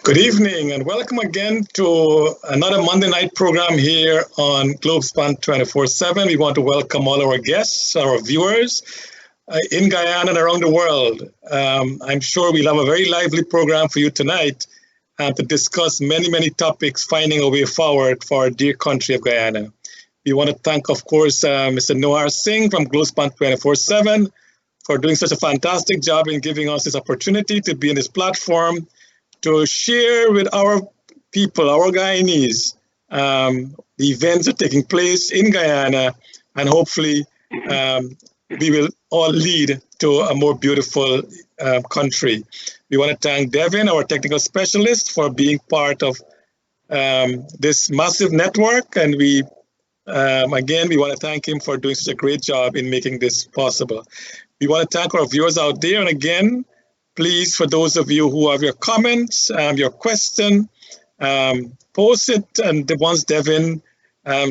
Good evening and welcome again to another Monday night program here on Globespan 24x7. We want to welcome all our guests, our viewers in Guyana and around the world. I'm sure we'll have a very lively program for you tonight to discuss many topics, finding a way forward for our dear country of Guyana. We want to thank, of course, Mr. Nohar Singh from Globespan 24x7 for doing such a fantastic job in giving us this opportunity to be on this platform to share with our people, our Guyanese, the events that are taking place in Guyana, and hopefully we will all lead to a more beautiful country. We want to thank Devin, our technical specialist, for being part of this massive network, and we want to thank him for doing such a great job in making this possible. We want to thank our viewers out there, and again, please, for those of you who have your comments, your question, post it, and once Devin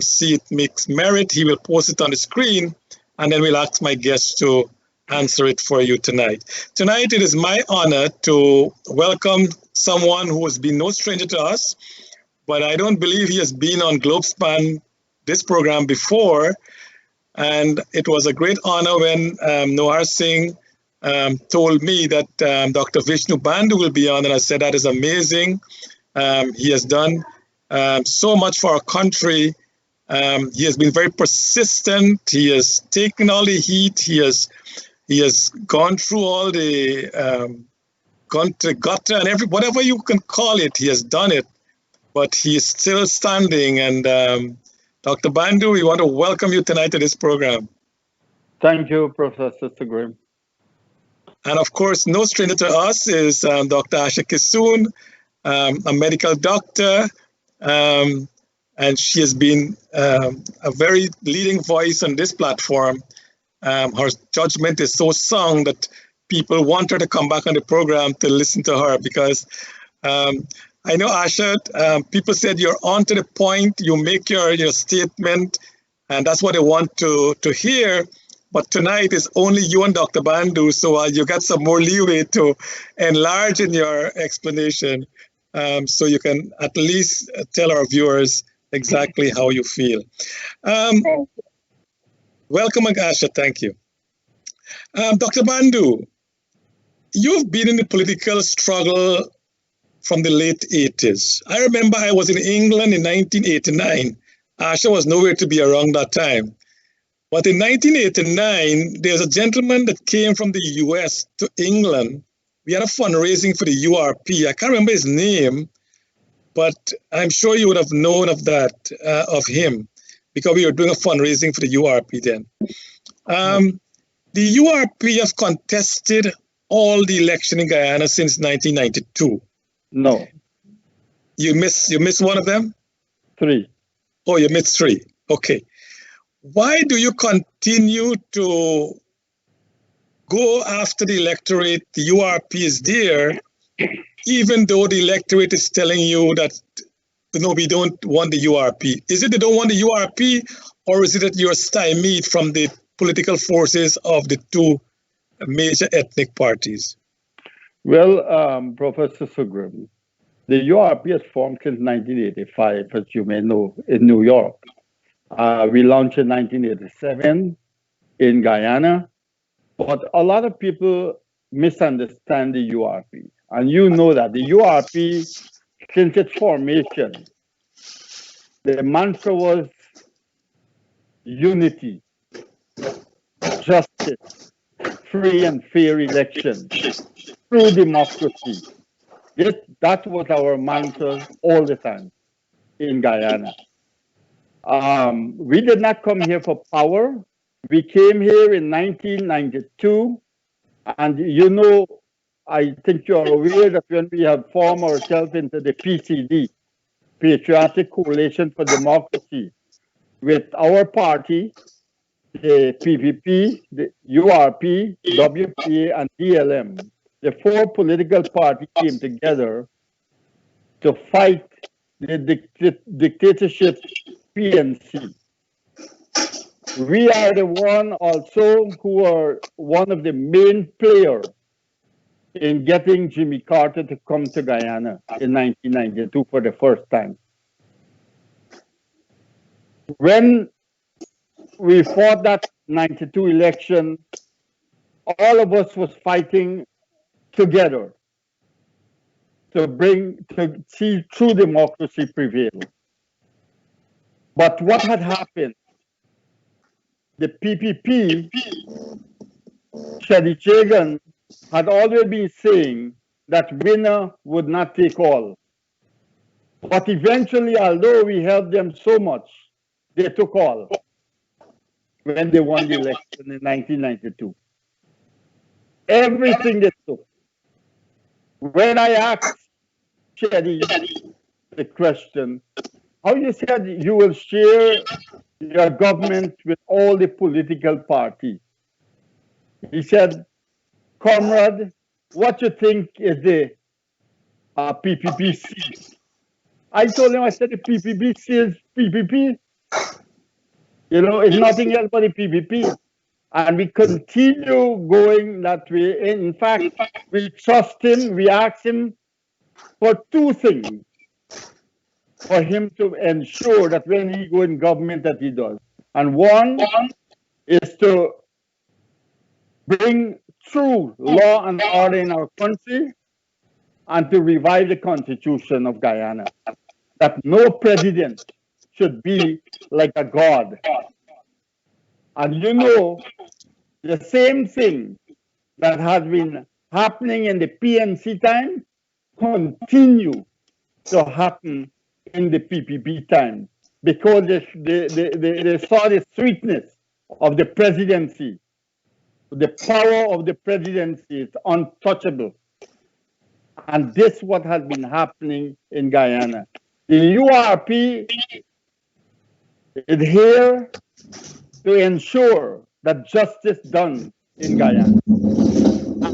see it makes merit, he will post it on the screen, and then we'll ask my guests to answer it for you tonight. Tonight, it is my honor to welcome someone who has been no stranger to us, but I don't believe he has been on Globespan, this program, before, and it was a great honor when Nohar Singh told me that Dr. Vishnu Bandhu will be on, and I said that is amazing. He has done so much for our country. He has been very persistent. He has taken all the heat. He has gone through all the gone to gutter and whatever you can call it. He has done it, but he is still standing. And Dr. Bandhu, we want to welcome you tonight to this program. Thank you, Professor Sugrim. And of course, no stranger to us is Dr. Asha Kissoon, a medical doctor, and she has been a very leading voice on this platform. Her judgment is so sound that people want her to come back on the program to listen to her because I know, Asha, people said you're on to the point, you make your statement, and that's what they want to hear. But tonight is only you and Dr. Bandhu, so you got some more leeway to enlarge in your explanation, so you can at least tell our viewers exactly how you feel. Welcome, Asha. Thank you. Dr. Bandhu, you've been in the political struggle from the late 80s. I remember I was in England in 1989. Asha was nowhere to be around that time. But in 1989, there's a gentleman that came from the US to England. We had a fundraising for the URP. I can't remember his name, but I'm sure you would have known of that, of him, because we were doing a fundraising for the URP then. The URP has contested all the election in Guyana since 1992. No. You missed one of them? 3. Oh, you missed 3. Okay. Why do you continue to go after the electorate? The URP is there, even though the electorate is telling you that, no, we don't want the URP. Is it they don't want the URP, or is it that you're stymied from the political forces of the 2 major ethnic parties? Well, Professor Sugrim, the URP has formed since 1985, as you may know, in New York. We launched in 1987 in Guyana, but a lot of people misunderstand the URP. And you know that the URP, since its formation, the mantra was unity, justice, free and fair elections, true democracy. Yes, that was our mantra all the time in Guyana. We did not come here for power. We came here in 1992, and you know, I think you're aware that when we have formed ourselves into the PCD, Patriotic Coalition for Democracy, with our party, the PVP, the URP, WPA, and DLM, the 4 political parties came together to fight the dictatorship PNC. We are the one also who are one of the main players in getting Jimmy Carter to come to Guyana in 1992 for the first time. When we fought that 92 election, all of us was fighting together to see true democracy prevail. But what had happened? The PPP, Shadi Chagan, had always been saying that winner would not take all. But eventually, although we helped them so much, they took all when they won the election in 1992. Everything they took. When I asked Shadi the question, how you said you will share your government with all the political parties. He said, comrade, what you think is the PPP seal? I told him, I said, the PPP seal is PPP. You know, it's nothing else but the PPP. And we continue going that way. In fact, we trust him. We ask him for two things for him to ensure that when he go in government that he does. And one is to bring true law and order in our country and to revive the Constitution of Guyana. That no president should be like a god. And you know, the same thing that has been happening in the PNC time continue to happen in the PPP time because they saw the sweetness of the presidency. The power of the presidency is untouchable. And this is what has been happening in Guyana. The URP is here to ensure that justice done in Guyana.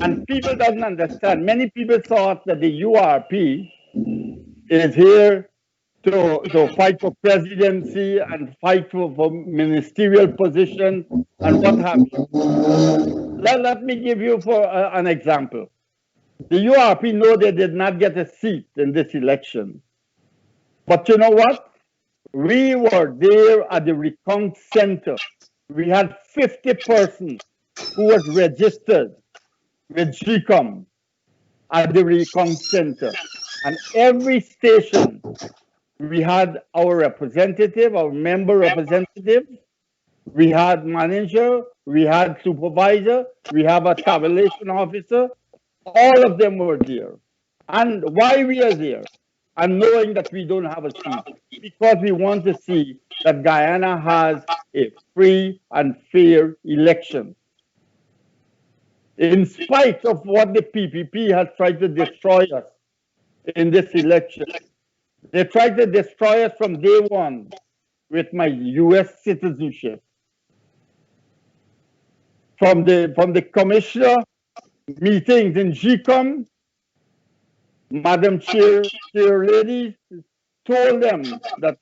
And people doesn't understand. Many people thought that the URP is here to fight for presidency and fight for ministerial position and what have you. Let me give you for an example. The URP know they did not get a seat in this election. But you know what? We were there at the recount center. We had 50 persons who was registered with GCOM at the recount center. And every station, we had our representative, our member representative, we had manager, we had supervisor, we have a tabulation officer. All of them were there. And why we are there? And knowing that we don't have a seat, because we want to see that Guyana has a free and fair election. In spite of what the PPP has tried to destroy us in this election, they tried to destroy us from day one with my US citizenship. From the commissioner meetings in GCOM, Madam Chair Lady told them that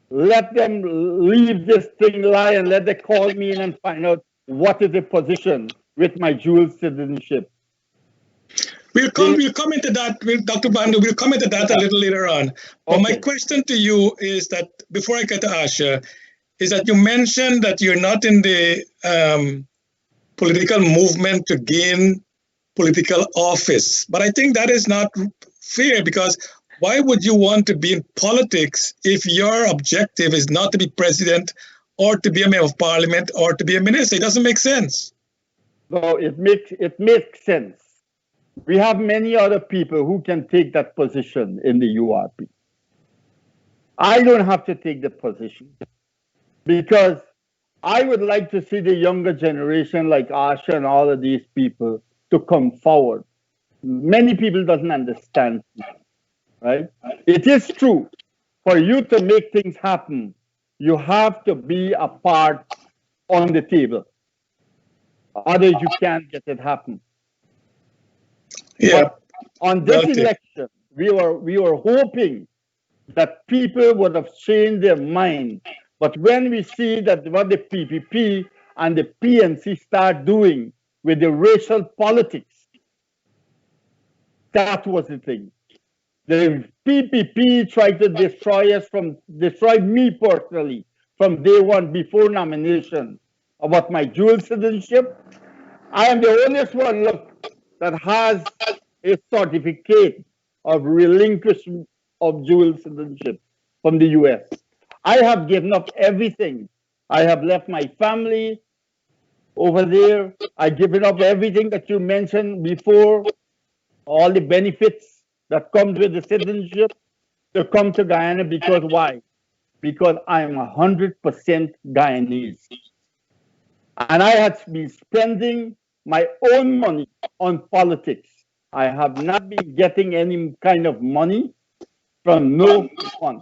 let them leave this thing lie and let them call me in and find out what is the position with my dual citizenship. We'll come into that, Dr. Bandu, we'll come into that a little later on. But my question to you is that, before I get to Asha, is that you mentioned that you're not in the political movement to gain political office. But I think that is not fair, because why would you want to be in politics if your objective is not to be president or to be a member of parliament or to be a minister? It doesn't make sense. No, it makes sense. We have many other people who can take that position in the URP. I don't have to take the position because I would like to see the younger generation like Asha and all of these people to come forward. Many people doesn't understand, right? It is true. For you to make things happen, you have to be a part on the table. Otherwise, you can't get it happen. Yeah. But on this election, we were hoping that people would have changed their mind. But when we see that what the PPP and the PNC start doing with the racial politics, That was the thing. The PPP tried to destroy me personally from day one before nomination about my dual citizenship. I am the only one, look, that has a certificate of relinquishment of dual citizenship from the US. I have given up everything. I have left my family over there. I've given up everything that you mentioned before, all the benefits that comes with the citizenship to come to Guyana because why? Because I'm 100% Guyanese. And I had been spending my own money on politics. I have not been getting any kind of money from no one.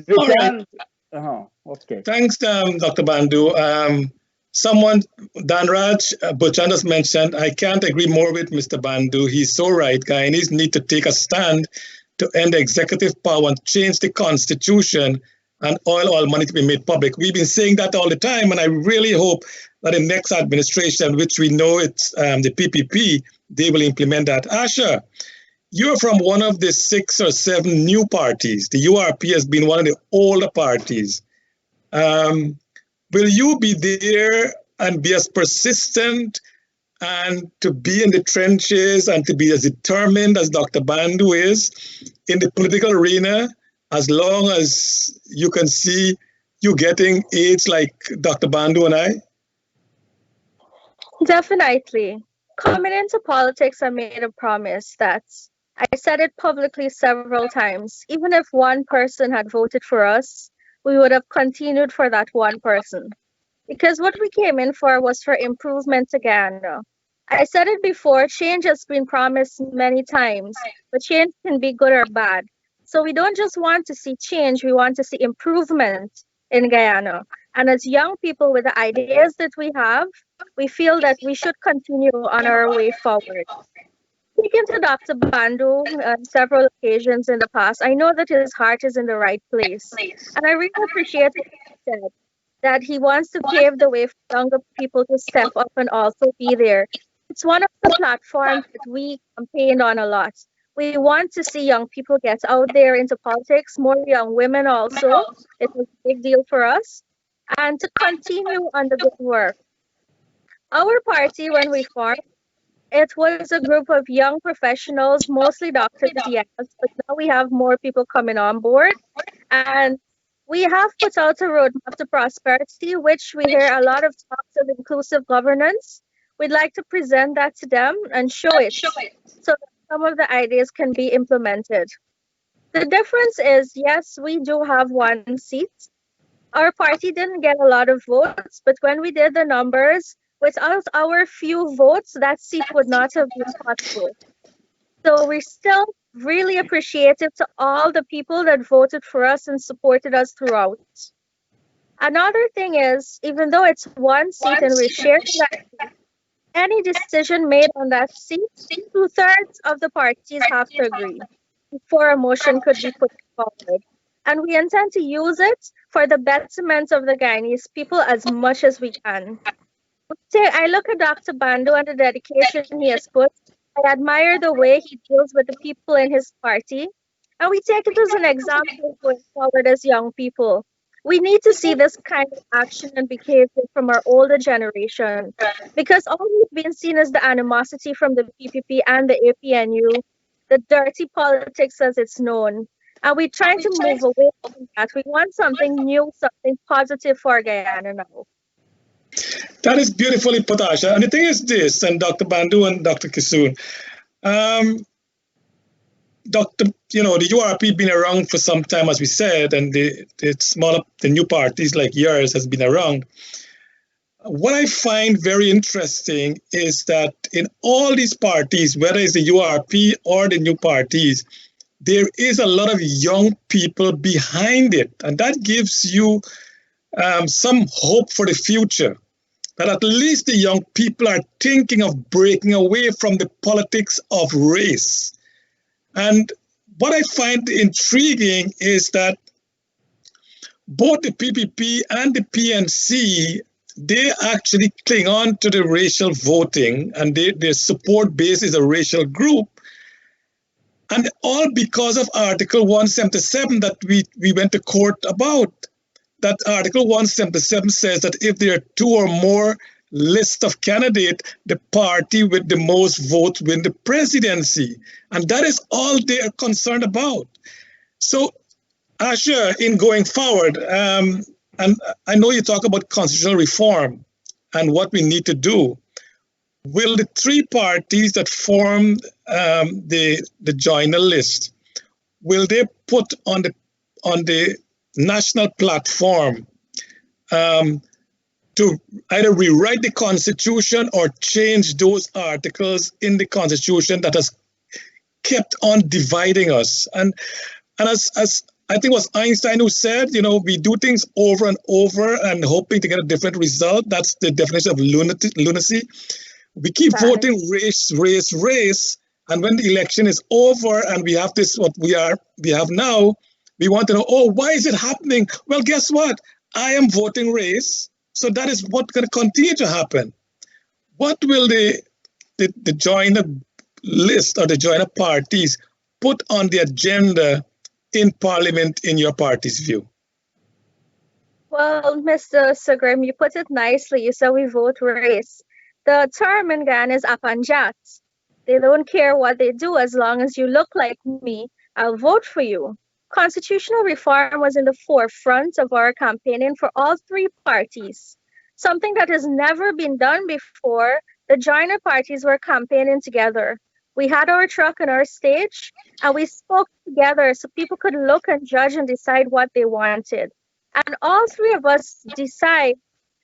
You All right. can, okay. Thanks, Dr. Bandu. Someone, Danraj Buchandas mentioned, I can't agree more with Mr. Bandu. He's so right. Guyanese need to take a stand to end executive power and change the constitution and all money to be made public. We've been saying that all the time, and I really hope that the next administration, which we know it's the PPP, they will implement that. Asha, you're from one of the 6 or 7 new parties. The URP has been one of the older parties. Will you be there and be as persistent and to be in the trenches and to be as determined as Dr. Bandu is in the political arena as long as you can see you getting aids like Dr. Bandu and I? Definitely. Coming into politics, I made a promise that I said it publicly several times. Even if one person had voted for us, we would have continued for that one person. Because what we came in for was for improvement again. I said it before, change has been promised many times, but change can be good or bad. So we don't just want to see change, we want to see improvement in Guyana. And as young people with the ideas that we have, we feel that we should continue on our way forward. Speaking to Dr. Bandu on several occasions in the past, I know that his heart is in the right place. And I really appreciate what he said, that he wants to pave the way for younger people to step up and also be there. It's one of the platforms that we campaigned on a lot. We want to see young people get out there into politics, more young women also. It was a big deal for us. And to continue on the good work. Our party, when we formed, it was a group of young professionals, mostly doctors, yes, but now we have more people coming on board. And we have put out a roadmap to prosperity, which we hear a lot of talks of inclusive governance. We'd like to present that to them and show it so that some of the ideas can be implemented. The difference is, yes, we do have one seat. Our party didn't get a lot of votes, but when we did the numbers, without our few votes, that seat would not have been possible. So we're still really appreciative to all the people that voted for us and supported us throughout. Another thing is, even though it's one seat and we're sharing that seat, any decision made on that seat, 2/3 of the parties have to agree before a motion could be put forward. And we intend to use it for the betterment of the Guyanese people as much as we can. I look at Dr. Bandu and the dedication he has put. I admire the way he deals with the people in his party. And we take it as an example going forward as young people. We need to see this kind of action and behavior from our older generation, because all we've been seeing is the animosity from the PPP and the APNU, the dirty politics as it's known. And we're trying to move away from that. We want something new, something positive for Guyana now. That is beautifully put, Asha. And the thing is this, and Dr. Bandu and Dr. Kisoon, the URP been around for some time, as we said, and the new parties like yours has been around. What I find very interesting is that in all these parties, whether it's the URP or the new parties, there is a lot of young people behind it. And that gives you some hope for the future, that at least the young people are thinking of breaking away from the politics of race. And what I find intriguing is that both the PPP and the PNC they actually cling on to the racial voting, and their support base is a racial group. And all because of Article 177 that we went to court about. That Article 177 says that if there are two or more lists of candidates, the party with the most votes win the presidency. And that is all they are concerned about. So, Asha, in going forward, and I know you talk about constitutional reform and what we need to do. Will the three parties that form the joiner list, will they put on the national platform to either rewrite the Constitution or change those articles in the Constitution that has kept on dividing us? And as I think it was Einstein who said, we do things over and over and hoping to get a different result. That's the definition of lunacy. We keep voting race, race, race, and when the election is over and we have this, what we have now, we want to know, why is it happening? Well, guess what? I am voting race, so that is what's going to continue to happen. What will the joiner list or the joiner parties put on the agenda in Parliament, in your party's view? Well, Mr. Sagrim, you put it nicely. You said we vote race. The term in Ghana is apanjat. They don't care what they do as long as you look like me, I'll vote for you. Constitutional reform was in the forefront of our campaigning for all three parties. Something that has never been done before. The joiner parties were campaigning together. We had our truck and our stage, and we spoke together so people could look and judge and decide what they wanted. And all three of us decide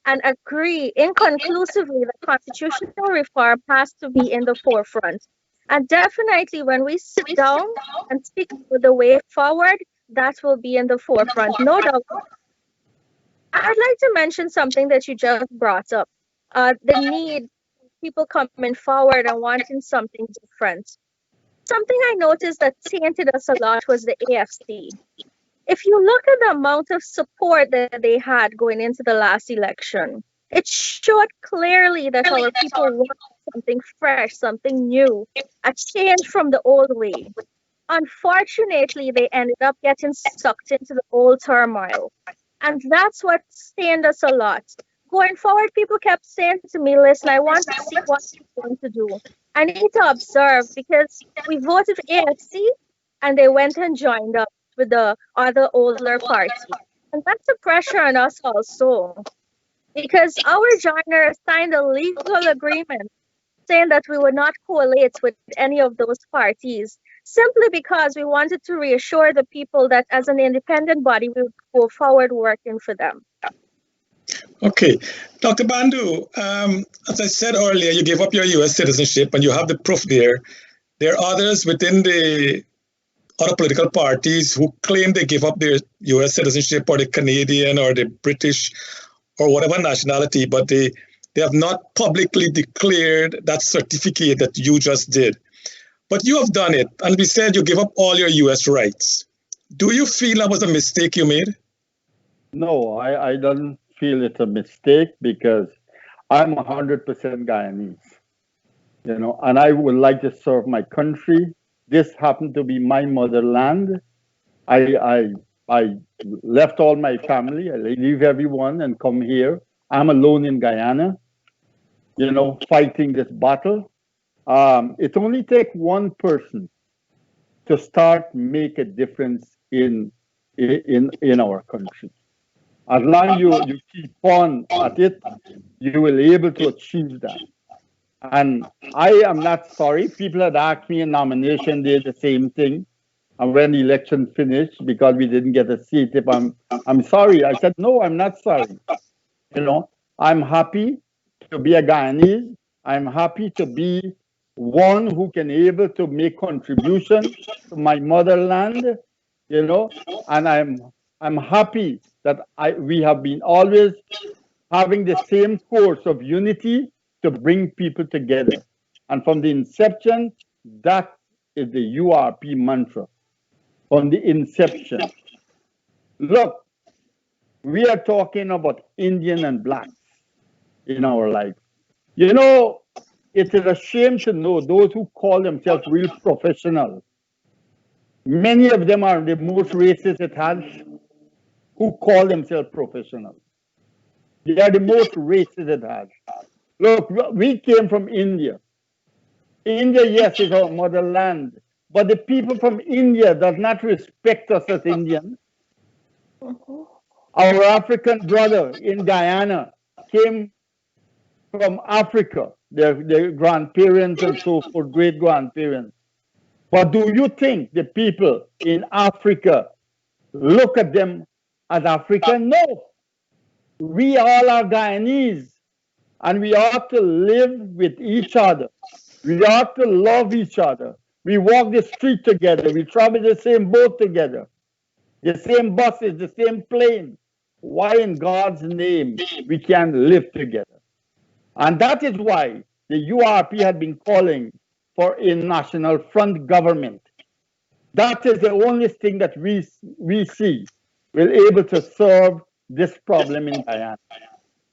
and agree inconclusively that constitutional reform has to be in the forefront. And definitely when we sit down and speak about the way forward, that will be in the forefront, no doubt. I'd like to mention something that you just brought up, the need people coming forward and wanting something different. Something I noticed that tainted us a lot was the AFC. If you look at the amount of support that they had going into the last election, it showed clearly that our people wanted something fresh, something new, a change from the old way. Unfortunately, they ended up getting sucked into the old turmoil. And that's what stained us a lot. Going forward, people kept saying to me, listen, I want to see what you're going to do. I need to observe because we voted for AFC and they went and joined up with the other older party. And that's a pressure on us also. Because our joiner signed a legal agreement saying that we would not coalesce with any of those parties, simply because we wanted to reassure the people that as an independent body, we would go forward working for them. Okay. Dr. Bandu, as I said earlier, you gave up your U.S. citizenship and you have the proof there. There are others within the other political parties who claim they give up their U.S. citizenship or the Canadian or the British or whatever nationality, but they have not publicly declared that certificate that you just did. But you have done it, and we said you give up all your U.S. rights. Do you feel that was a mistake you made? No, I don't feel it's a mistake because I'm 100% Guyanese, and I would like to serve my country. This happened to be my motherland. I left all my family. I leave everyone and come here. I'm alone in Guyana, fighting this battle. It only takes one person to start make a difference in our country. As long as you keep on at it, you will be able to achieve that. And I am not sorry. People had asked me in nomination day the same thing. And when the election finished, because we didn't get a seat, if I'm sorry. I said, no, I'm not sorry. I'm happy to be a Guyanese. I'm happy to be one who can able to make contribution to my motherland, and I'm happy that we have been always having the same course of unity to bring people together. And from the inception, that is the URP mantra. From the inception. Look, we are talking about Indian and blacks. in our life. You know, it is a shame to know those who call themselves real professionals. Many of them are the most racist it has, who call themselves professionals. They are the most racist it has. Look, we came from India. India, yes, is our motherland, but the people from India does not respect us as Indians. Mhm. Our African brother in Guyana came from Africa, their grandparents and so forth, great grandparents. But do you think the people in Africa look at them as African? No. We all are Guyanese and we ought to live with each other. We ought to love each other. We walk the street together. We travel the same boat together, the same buses, the same plane. Why in God's name we can't live together? And that is why the URP had been calling for a national front government. That is the only thing that we see will able to solve this problem in Guyana.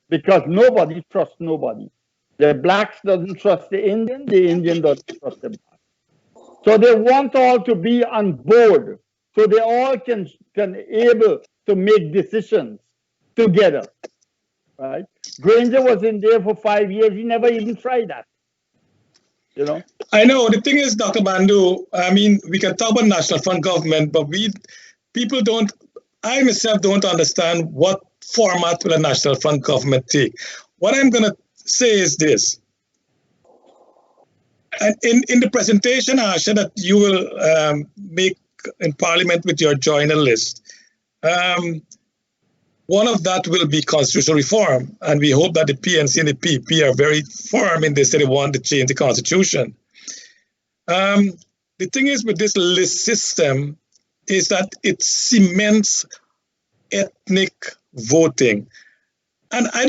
Because nobody trusts nobody. The blacks doesn't trust the Indian doesn't trust the black. So they want all to be on board, so they all can able to make decisions together, right? Granger was in there for 5 years. He never even tried that, you know. I know. The thing is, Dr. Bandu, I mean, we can talk about national front government, but people don't, I myself don't understand what format will a national front government take. What I'm going to say is this. And in the presentation, Asha, that you will make in Parliament with your joiner list, one of that will be constitutional reform. And we hope that the PNC and the PP are very firm in this, that they want to change the constitution. The thing is with this list system is that it cements ethnic voting. And I'm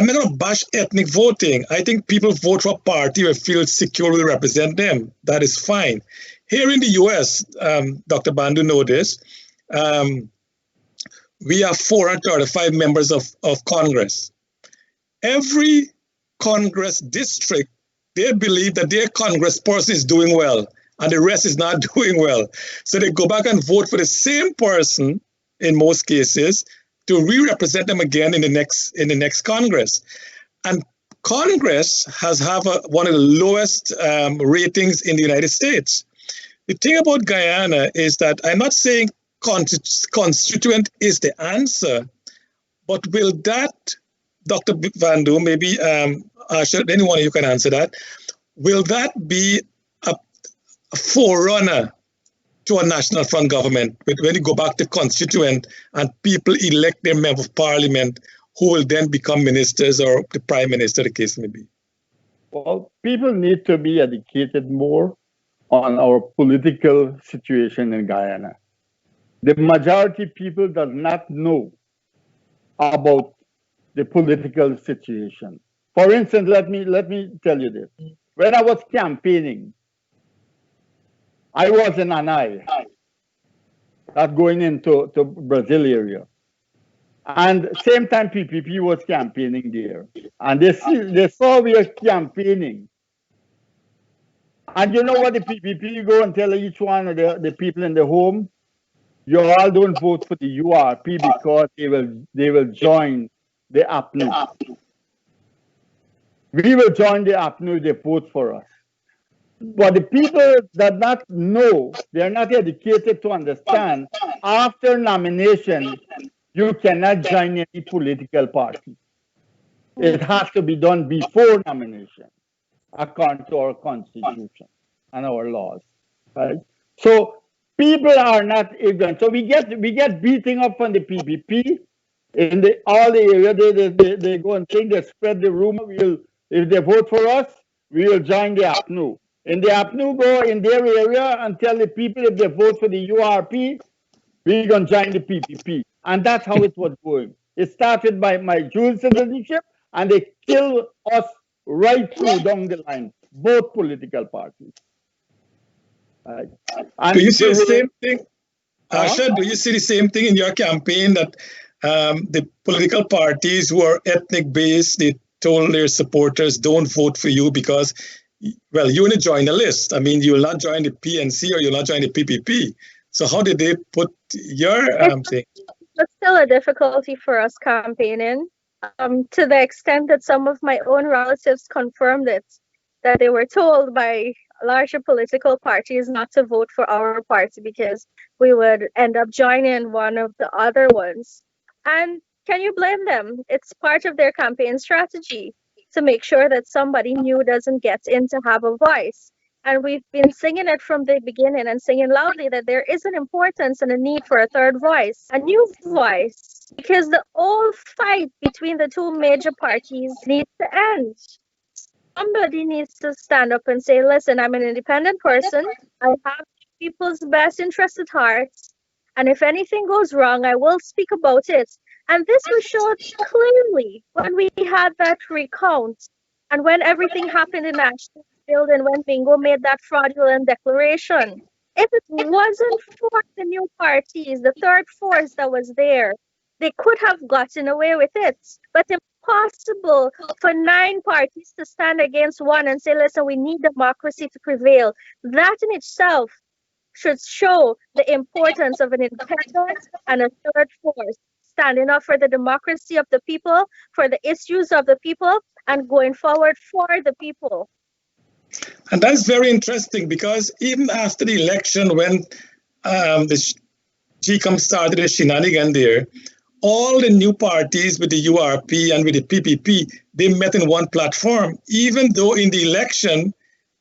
not going to bash ethnic voting. I think people vote for a party who feel secure will represent them. That is fine. Here in the US, Dr. Bandu know this, we have 435 members of Congress. Every Congress district, they believe that their congressperson is doing well and the rest is not doing well. So they go back and vote for the same person in most cases to re-represent them again in the next Congress. And Congress has one of the lowest ratings in the United States. The thing about Guyana is that I'm not saying constituent is the answer, but will that, Dr. Bandu, maybe Asha, anyone of you can answer that, will that be a forerunner to a national front government when you go back to constituent and people elect their member of parliament who will then become ministers or the prime minister, the case may be? Well, people need to be educated more on our political situation in Guyana. The majority people does not know about the political situation. For instance, let me tell you this. When I was campaigning, I was in Anai, not going into Brazil area. And same time PPP was campaigning there. And they saw we were campaigning. And you know what the PPP go and tell each one of the people in the home? You all don't vote for the URP because they will join the APNU. We will join the APNU if they vote for us. But the people that not know, they're not educated to understand, after nomination, you cannot join any political party. It has to be done before nomination, according to our constitution and our laws, right? So people are not ignorant. So we get beating up on the PPP in all the area. They go and think they spread the rumor. If they vote for us, we will join the APNU. And the APNU go in their area and tell the people if they vote for the URP, we're going to join the PPP. And that's how it was going. It started by my dual citizenship, and they killed us right through down the line, both political parties. Do you see the same thing, Asha? Do you see the same thing in your campaign that the political parties who are ethnic based, they told their supporters, don't vote for you because, well, you're going to join the list. I mean, you'll not join the PNC or you'll not join the PPP. So how did they put your thing? It's still a difficulty for us campaigning, to the extent that some of my own relatives confirmed it, that they were told by larger political parties not to vote for our party because we would end up joining one of the other ones. And can you blame them? It's part of their campaign strategy to make sure that somebody new doesn't get in to have a voice. And we've been singing it from the beginning and singing loudly that there is an importance and a need for a third voice, a new voice, because the old fight between the two major parties needs to end. Somebody needs to stand up and say, listen, I'm an independent person. I have people's best interests at heart. And if anything goes wrong, I will speak about it. And this was shown clearly when we had that recount and when everything happened in National Building, when Bingo made that fraudulent declaration. If it wasn't for the new parties, the third force that was there, they could have gotten away with it. But impossible for 9 parties to stand against one and say, listen, we need democracy to prevail. That in itself should show the importance of an independent and a third force standing up for the democracy of the people, for the issues of the people, and going forward for the people. And that's very interesting because even after the election, when the GCOM started a shenanigan there, all the new parties with the URP and with the PPP, they met in one platform, even though in the election,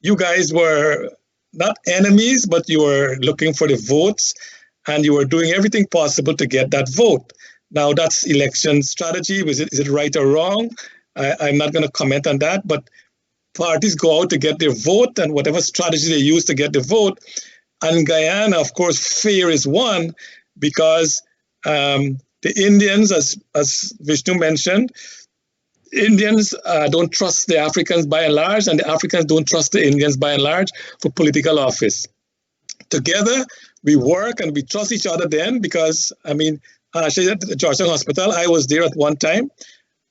you guys were not enemies, but you were looking for the votes and you were doing everything possible to get that vote. Now, that's election strategy. Is it right or wrong? I'm not going to comment on that, but parties go out to get their vote and whatever strategy they use to get the vote. And in Guyana, of course, fear is one because the Indians, as Vishnu mentioned, Indians don't trust the Africans by and large, and the Africans don't trust the Indians by and large for political office. Together, we work and we trust each other then because, I mean, actually at the Georgetown Hospital, I was there at one time.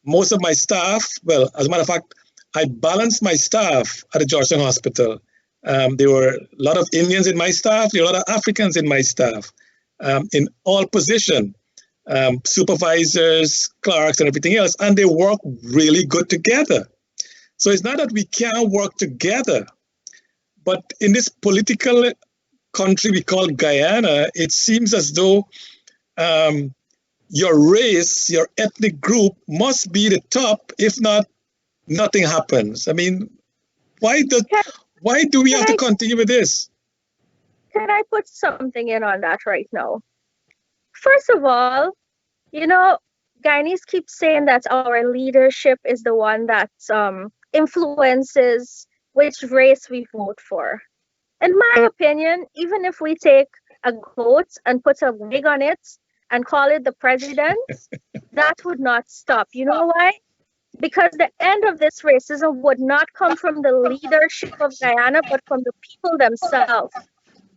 Most of my staff, well, as a matter of fact, I balanced my staff at the Georgetown Hospital. There were a lot of Indians in my staff, there were a lot of Africans in my staff, in all positions. Supervisors, clerks, and everything else, and they work really good together. So it's not that we can't work together, but in this political country we call Guyana, it seems as though your race, your ethnic group must be the top. If not, nothing happens. I mean, why do we have to continue with this? Can I put something in on that right now? First of all, you know, Guyanese keep saying that our leadership is the one that influences which race we vote for. In my opinion, even if we take a goat and put a wig on it and call it the president, that would not stop. You know why? Because the end of this racism would not come from the leadership of Guyana, but from the people themselves.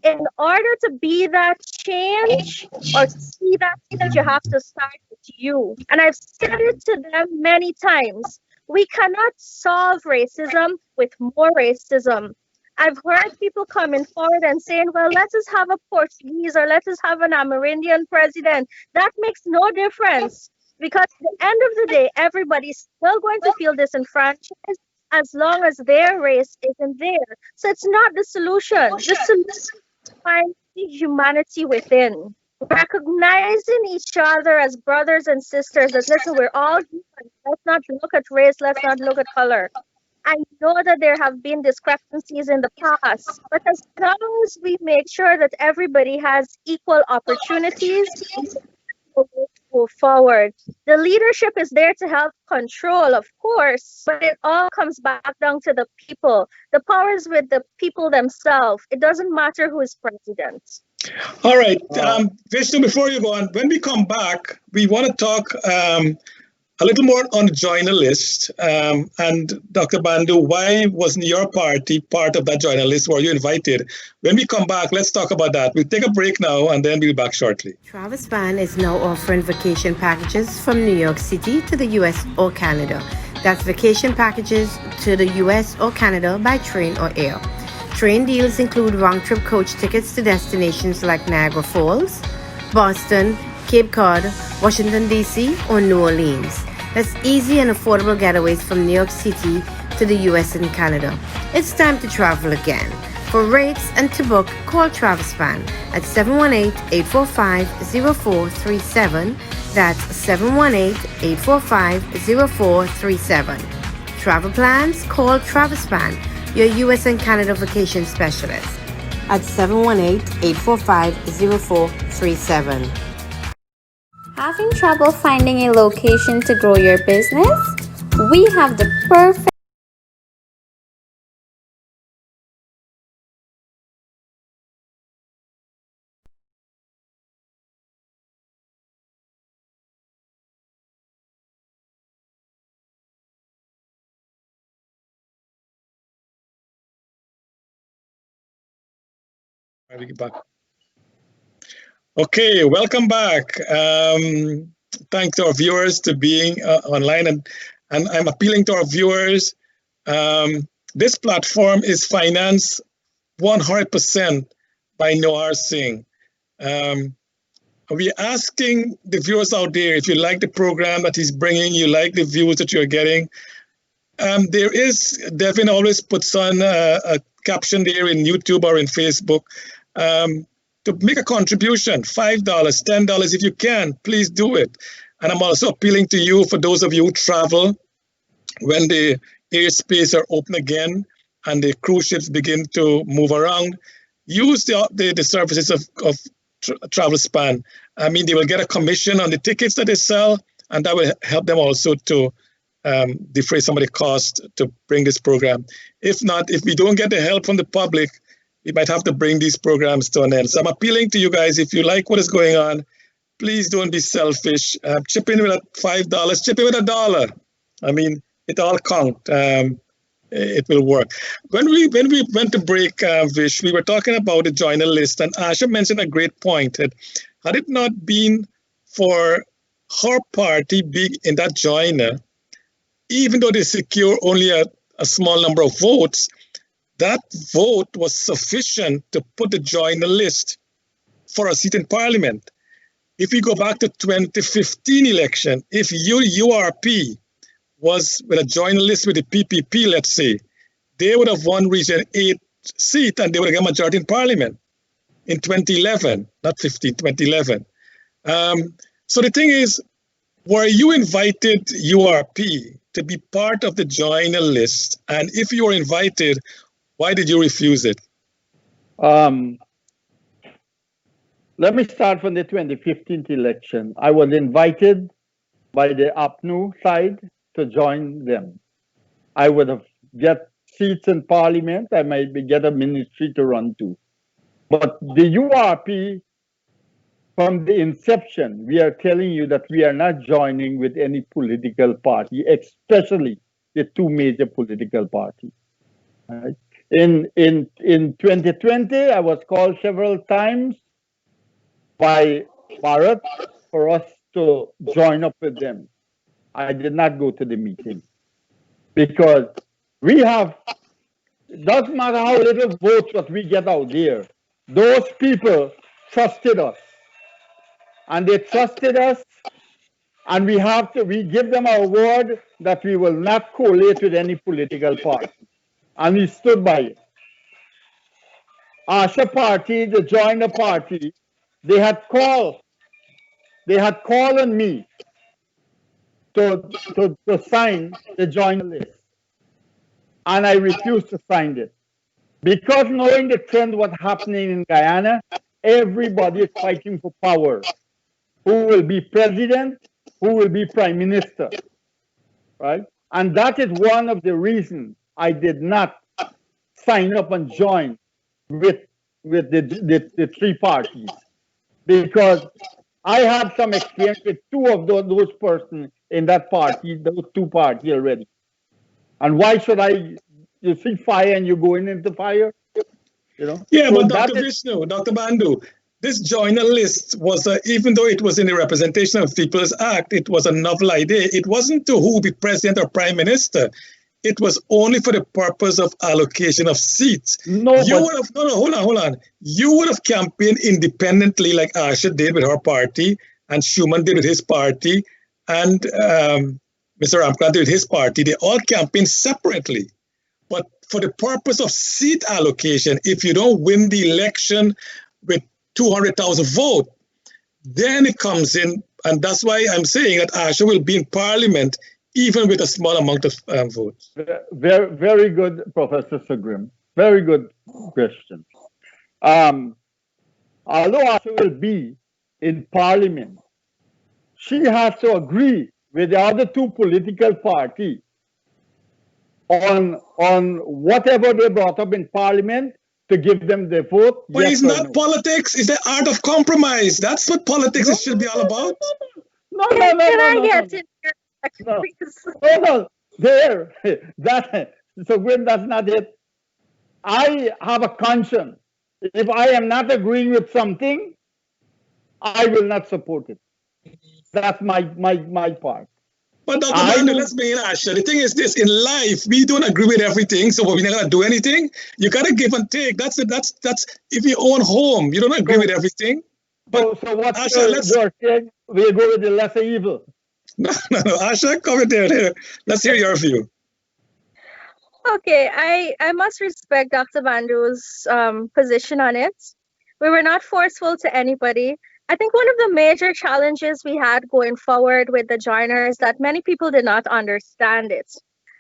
In order to be that change or see that change, you have to start with you. And I've said it to them many times. We cannot solve racism with more racism. I've heard people coming forward and saying, well, let us have a Portuguese or let us have an Amerindian president. That makes no difference because at the end of the day, everybody's still going to feel disenfranchised as long as their race isn't there. So it's not the solution. The solution is to find the humanity within. Recognizing each other as brothers and sisters, that listen, we're all human. Let's not look at race, let's not look at color. I know that there have been discrepancies in the past, but as long as we make sure that everybody has equal opportunities, we'll go forward. The leadership is there to help control, of course, but it all comes back down to the people. The power is with the people themselves. It doesn't matter who is president. All right, Vishnu, before you go on, when we come back, we want to talk a little more on the joiner list. And Dr. Bandu, why wasn't your party part of that joiner list? Were you invited? When we come back, let's talk about that. We'll take a break now and then we'll be back shortly. Globespan is now offering vacation packages from New York City to the US or Canada. That's vacation packages to the US or Canada by train or air. Train deals include round-trip coach tickets to destinations like Niagara Falls, Boston, Cape Cod, Washington, D.C., or New Orleans. That's easy and affordable getaways from New York City to the US and Canada. It's time to travel again. For rates and to book, call Globespan at 718-845-0437. That's 718-845-0437. Travel plans? Call Globespan, your US and Canada vacation specialist, at 718-845-0437. Having trouble finding a location to grow your business? We have the perfect Okay, welcome back. Thanks to our viewers to being online, and I'm appealing to our viewers. This platform is financed 100% by Noir Singh. We're asking the viewers out there, if you like the program that he's bringing, you like the views that you're getting, Devin always puts on a caption there in YouTube or in Facebook to make a contribution, $5, $10, if you can, please do it. And I'm also appealing to you, for those of you who travel, when the airspace are open again and the cruise ships begin to move around, use the services of Globespan. I mean, they will get a commission on the tickets that they sell, and that will help them also to defray some of the cost to bring this program. If not, if we don't get the help from the public, we might have to bring these programs to an end. So I'm appealing to you guys, if you like what is going on, please don't be selfish. Chip in with $5, chip in with $1. I mean, it all counts. It will work. When we went to break, Vish, we were talking about the joiner list, and Asha mentioned a great point. That had it not been for her party being in that joiner, even though they secure only a small number of votes, that vote was sufficient to put the joiner list for a seat in parliament. If we go back to 2015 election, if URP was with a joiner list with the PPP, let's say, they would have won Region 8 seat and they would have got a majority in parliament in 2011, not 15, 2011. So the thing is, were you invited, URP, to be part of the joiner list? And if you were invited, why did you refuse it? Let me start from the 2015 election. I was invited by the APNU side to join them. I would have get seats in parliament. I might get a ministry to run to. But the URP, from the inception, we are telling you that we are not joining with any political party, especially the two major political parties. Right? In 2020, I was called several times by Bharat for us to join up with them. I did not go to the meeting because we have, it doesn't matter how little votes that we get out there, those people trusted us. And they trusted us, and we give them our word that we will not collate with any political party. And we stood by it. Asha party, the joiner party, they had called on me to sign the joiner list. And I refused to sign it. Because knowing the trend, what's happening in Guyana, everybody is fighting for power. Who will be president, who will be prime minister, right? And that is one of the reasons I did not sign up and join with the three parties, because I have some experience with two of those persons in that party, those two parties already. And why should you see fire and you going into fire? You know? Yeah, so but Dr. Vishnu, Dr. Bandhu, this joiner list was, even though it was in the Representation of People's Act, it was a novel idea. It wasn't to who will be president or prime minister. It was only for the purpose of allocation of seats. No, hold on. You would have campaigned independently like Asha did with her party, and Schumann did with his party, and Mr. Ramkant did with his party. They all campaigned separately. But for the purpose of seat allocation, if you don't win the election with 200,000 votes, then it comes in, and that's why I'm saying that Asha will be in Parliament even with a small amount of votes. Very, very good, Professor Sugrim. Very good question. Although Asha will be in Parliament, she has to agree with the other two political parties on whatever they brought up in Parliament to give them the vote. But yes it's or not no. politics, it's the art of compromise. That's what politics should be all about. No. Can I get in here? No. Please? No, there. So when that's not it. I have a conscience. If I am not agreeing with something, I will not support it. That's my part. But Dr. Bandu, let's be in Asha. The thing is this, in life, we don't agree with everything, so we're not gonna do anything. You gotta give and take. That's if you own home, you don't agree with everything. But so what Asha, you're saying, we go with the lesser evil. No, Asha, come in there. Let's hear your view. Okay, I must respect Dr. Bandu's position on it. We were not forceful to anybody. I think one of the major challenges we had going forward with the joiner is that many people did not understand it.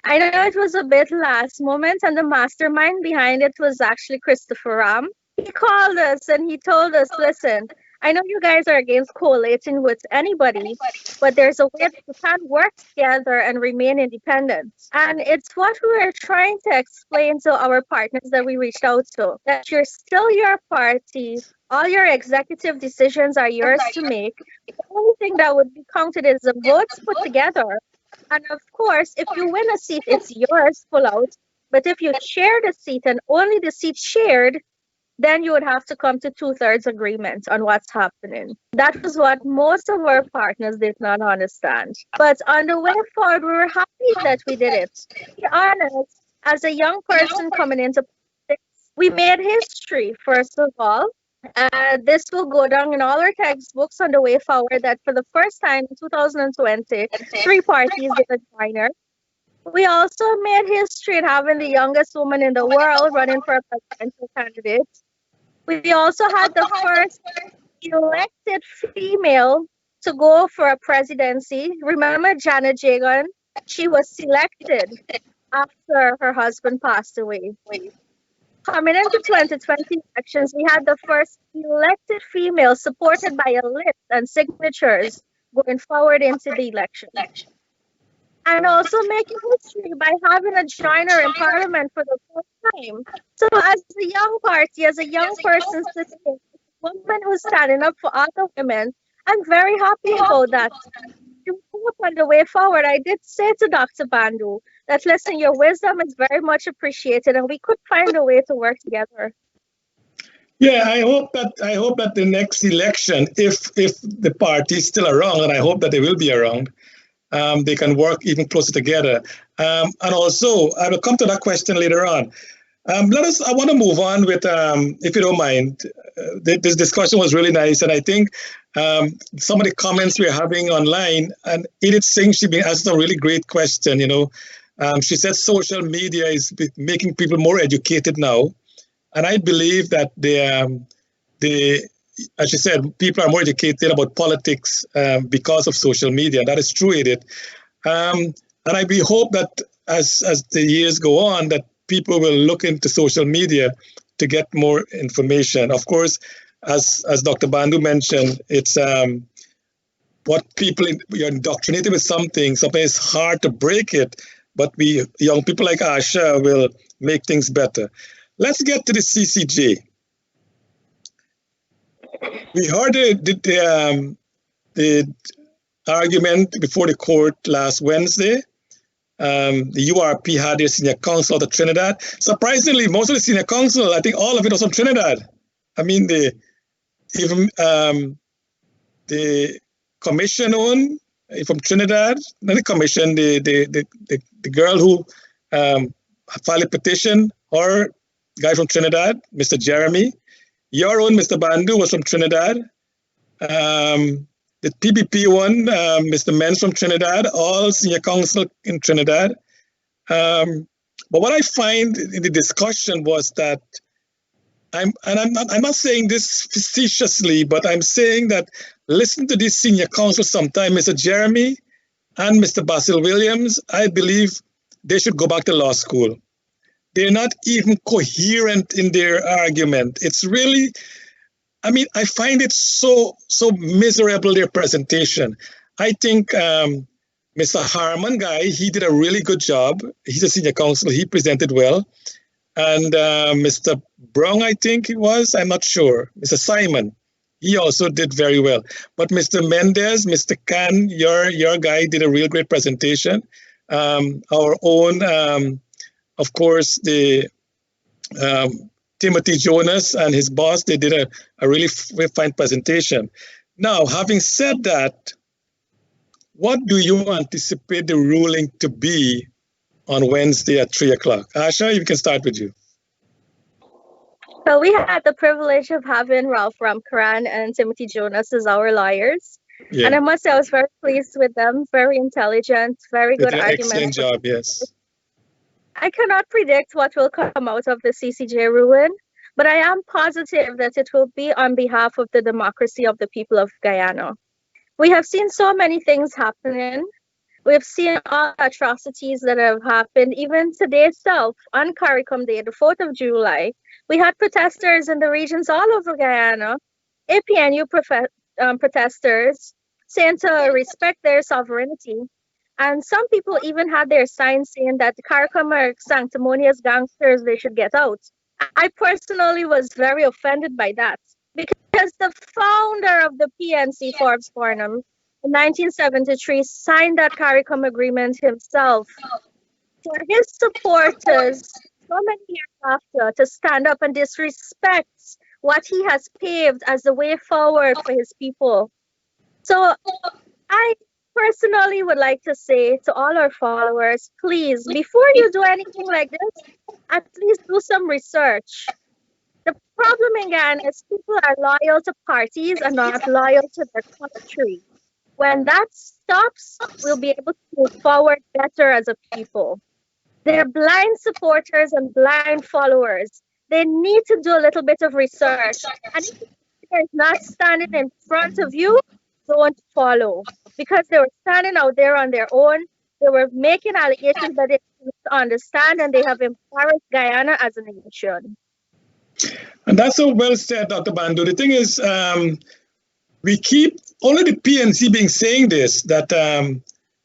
I know it was a bit last moment, and the mastermind behind it was actually Christopher Ram. He called us and he told us, listen, I know you guys are against collating with anybody, but there's a way that you can work together and remain independent. And it's what we were trying to explain to our partners that we reached out to, that you're still your party, all your executive decisions are yours to make. The only thing that would be counted is the votes put together. And of course, if you win a seat, it's yours full out. But if you share the seat and only the seat shared, then you would have to come to 2/3 agreement on what's happening. That was what most of our partners did not understand. But on the way forward, we were happy that we did it. To be honest, as a young person coming into politics, we made history, first of all. This will go down in all our textbooks on the way forward that for the first time in 2020, 3 parties did a joiner. We also made history in having the youngest woman in the world running for a presidential candidate. We also had the first elected female to go for a presidency. Remember Janet Jagan? She was selected after her husband passed away. Coming into 2020 elections, we had the first elected female supported by a list and signatures going forward into the election. And also making history by having a joiner in Parliament for the first time. So as a young party, as a young person sitting, a woman who's standing up for other women, I'm very happy about that. On the way forward, I did say to Dr. Bandu that, listen, your wisdom is very much appreciated and we could find a way to work together. Yeah, I hope that the next election, if the party is still around, and I hope that they will be around, they can work even closer together. And also, I will come to that question later on. I want to move on with, if you don't mind, this discussion was really nice. And I think some of the comments we're having online, and Edith Singh, she been asked a really great question, she said social media is making people more educated now. And I believe that as you said, people are more educated about politics because of social media. That is true, Edith. And we hope that as the years go on, that people will look into social media to get more information. Of course, as Dr. Bandu mentioned, it's what you're indoctrinated with something. Sometimes it's hard to break it, but young people like Asha will make things better. Let's get to the CCJ. We heard the argument before the court last Wednesday. The URP had their senior counsel out of Trinidad. Surprisingly, most of the senior counsel, I think all of it was from Trinidad. I mean, even the commission on from Trinidad, not the commission, the girl who filed a petition, or guy from Trinidad, Mr. Jeremy. Your own Mr. Bandu was from Trinidad. The PPP one, Mr. Menz from Trinidad, all senior counsel in Trinidad. But what I find in the discussion was that I'm not saying this facetiously, but I'm saying that listen to this senior counsel sometime, Mr. Jeremy and Mr. Basil Williams, I believe they should go back to law school. They're not even coherent in their argument. It's really, I mean, I find it so miserable, their presentation. I think Mr. Harman guy, he did a really good job. He's a senior counsel, he presented well. And Mr. Brown, I think it was, I'm not sure. Mr. Simon, he also did very well. But Mr. Mendez, Mr. Khan, your guy did a real great presentation. Our own, of course, the Timothy Jonas and his boss, they did a really fine presentation. Now, having said that, what do you anticipate the ruling to be on Wednesday at 3 o'clock? Asha, we can start with you. So we had the privilege of having Ralph Ramkaran and Timothy Jonas as our lawyers. Yeah. And I must say I was very pleased with them, very intelligent, very good arguments. Excellent job, yes. I cannot predict what will come out of the CCJ ruling, but I am positive that it will be on behalf of the democracy of the people of Guyana. We have seen so many things happening. We've seen all atrocities that have happened, even today itself, on CARICOM Day, the 4th of July. We had protesters in the regions all over Guyana, APNU protesters, saying to respect their sovereignty. And some people even had their signs saying that the CARICOM are sanctimonious gangsters, they should get out. I personally was very offended by that, because the founder of the PNC, Forbes Farnham, in 1973 signed that CARICOM agreement himself. For his supporters, so many years after, to stand up and disrespect what he has paved as the way forward for his people. So I personally would like to say to all our followers, please, before you do anything like this, at least do some research. The problem in Ghana is people are loyal to parties and not loyal to their country. When that stops, we'll be able to move forward better as a people. They're blind supporters and blind followers. They need to do a little bit of research. And if they're not standing in front of you, don't follow. Because they were standing out there on their own. They were making allegations that they didn't understand, and they have embarrassed Guyana as a nation. And that's so well said, Dr. Bandu. The thing is, we keep only the PNC being saying this, that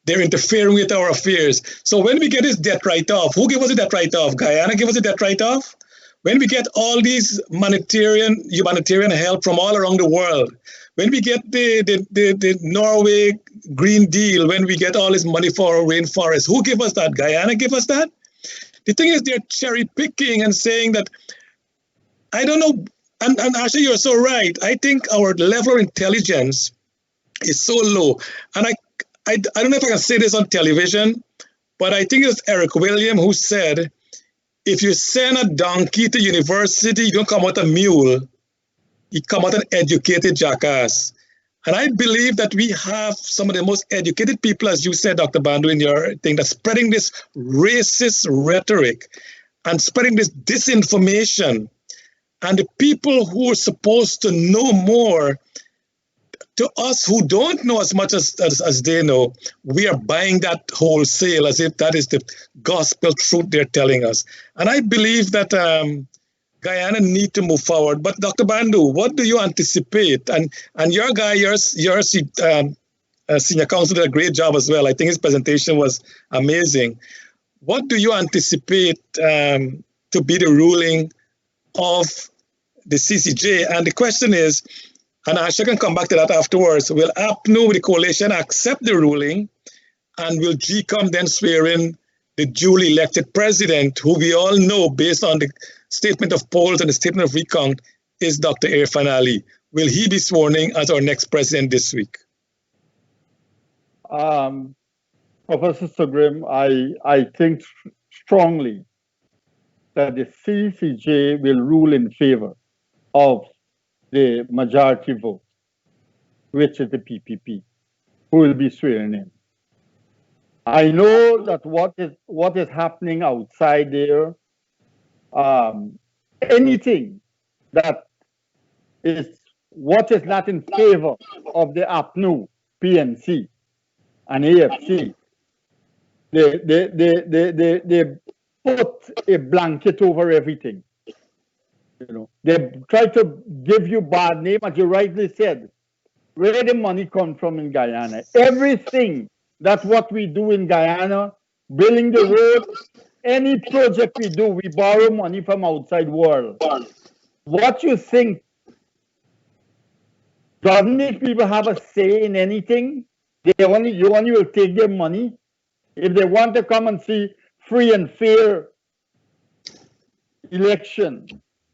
they're interfering with our affairs. So when we get this debt write-off, who gave us the debt write-off? Guyana gave us the debt write-off? When we get all these humanitarian help from all around the world, when we get the Norway Green Deal, when we get all this money for our rainforest, who gave us that? Guyana gave us that? The thing is, they're cherry picking and saying that, I don't know, and actually you're so right. I think our level of intelligence is so low. And I don't know if I can say this on television, but I think it was Eric William who said, if you send a donkey to university, you don't come out a mule. You come out an educated jackass. And I believe that we have some of the most educated people, as you said, Dr. Bandu, in your thing, that's spreading this racist rhetoric and spreading this disinformation. And the people who are supposed to know more, to us who don't know as much as they know, we are buying that wholesale as if that is the gospel truth they're telling us. And I believe that Guyana need to move forward. But Dr. Bandu, what do you anticipate? And your guy, your senior counsel did a great job as well. I think his presentation was amazing. What do you anticipate to be the ruling of the CCJ? And the question is, and Asha can come back to that afterwards, will APNU, the coalition, accept the ruling? And will GCOM then swear in the duly elected president, who we all know, based on the statement of polls and the statement of recount, is Dr. Irfan Ali? will he be sworn in as our next president this week? Professor Sugrim, I think strongly that the CCJ will rule in favor of the majority vote, which is the PPP, who will be swearing in. I know that what is happening outside there, anything that is what is not in favor of the APNU, PNC, and AFC, they put a blanket over everything. They try to give you bad name, as you rightly said. Where the money comes from in Guyana? Everything that's what we do in Guyana, building the road, any project we do, we borrow money from outside world. What you think? Doesn't these people have a say in anything? You only will take their money. If they want to come and see free and fair election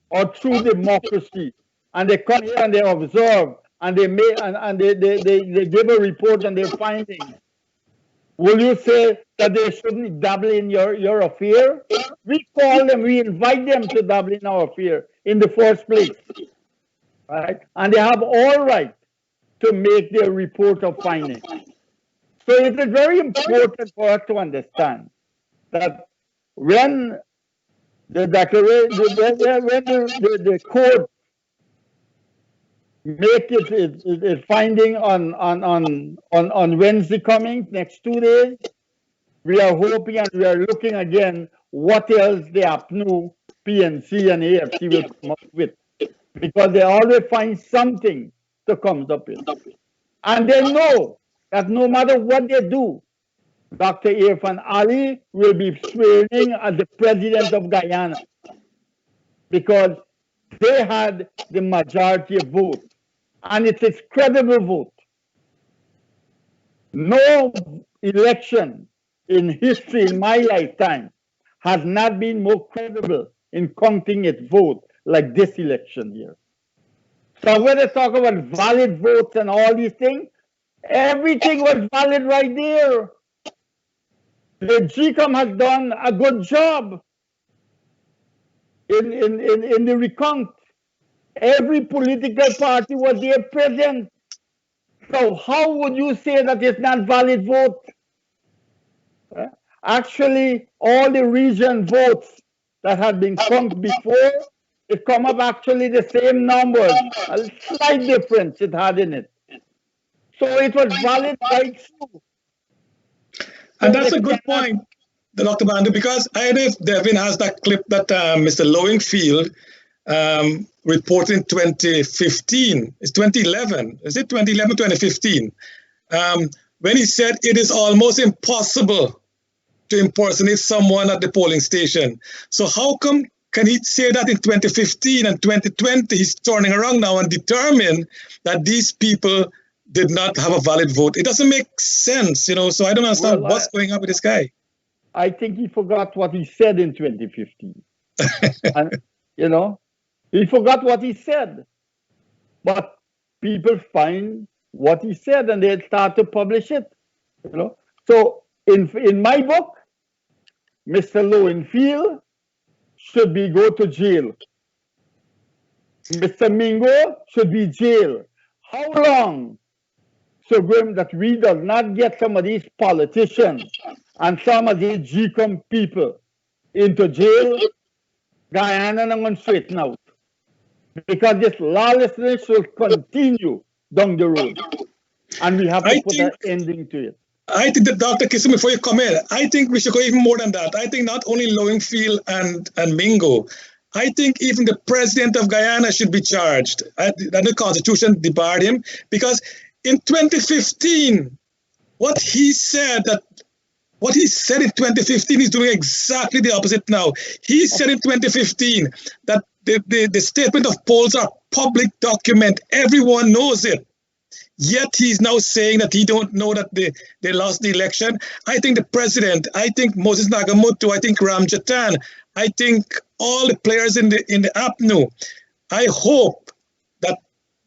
or true democracy, and they come here and they observe and they give a report on their findings, will you say that they shouldn't dabble in your affair? We call them, we invite them to dabble in our affair in the first place, right? And they have all right to make their report of findings. So it is very important for us to understand that when the court make its finding on Wednesday coming, next 2 days, we are hoping and we are looking again what else the APNU, PNC, and AFC will come up with, because they always find something to come up with. And they know that no matter what they do, Dr. Irfan Ali will be swearing as the president of Guyana, because they had the majority of vote, and it's a credible vote. No election in history in my lifetime has not been more credible in counting its vote like this election here. So when they talk about valid votes and all these things, everything was valid right there. The GCOM has done a good job in the recount. Every political party was there present. So how would you say that it's not valid vote? Actually, all the region votes that had been counted before, it come up actually the same numbers, a slight difference it had in it. So it was valid right through. And that's a good point, Dr. Bandu, because I don't know if Devin has that clip that Mr. Lowingfield reported in 2015. It's 2011. Is it 2011, 2015? When he said it is almost impossible to impersonate someone at the polling station. So how come can he say that in 2015 and 2020 he's turning around now and determine that these people did not have a valid vote? It doesn't make sense, so I don't understand what's going on with this guy. I think he forgot what he said in 2015. And, he forgot what he said. But people find what he said and they start to publish it. So in my book, Mr. Lowenfield should go to jail. Mr. Mingo should be jailed. How long, so Grim, that we does not get some of these politicians and some of these GCOM people into jail, Guyana is going to straighten out. Because this lawlessness will continue down the road. And we have to put an ending to it. I think that, Dr. Kissim, before you come in, I think we should go even more than that. I think not only Lowingfield and Mingo, I think even the president of Guyana should be charged. The Constitution debarred him, because in 2015, what he said in 2015, he's doing exactly the opposite now. He said in 2015 that the statement of polls are public document. Everyone knows it. Yet he's now saying that he don't know that they lost the election. I think the president, I think Moses Nagamoto, I think Ram Jatan, I think all the players in the APNU, I hope that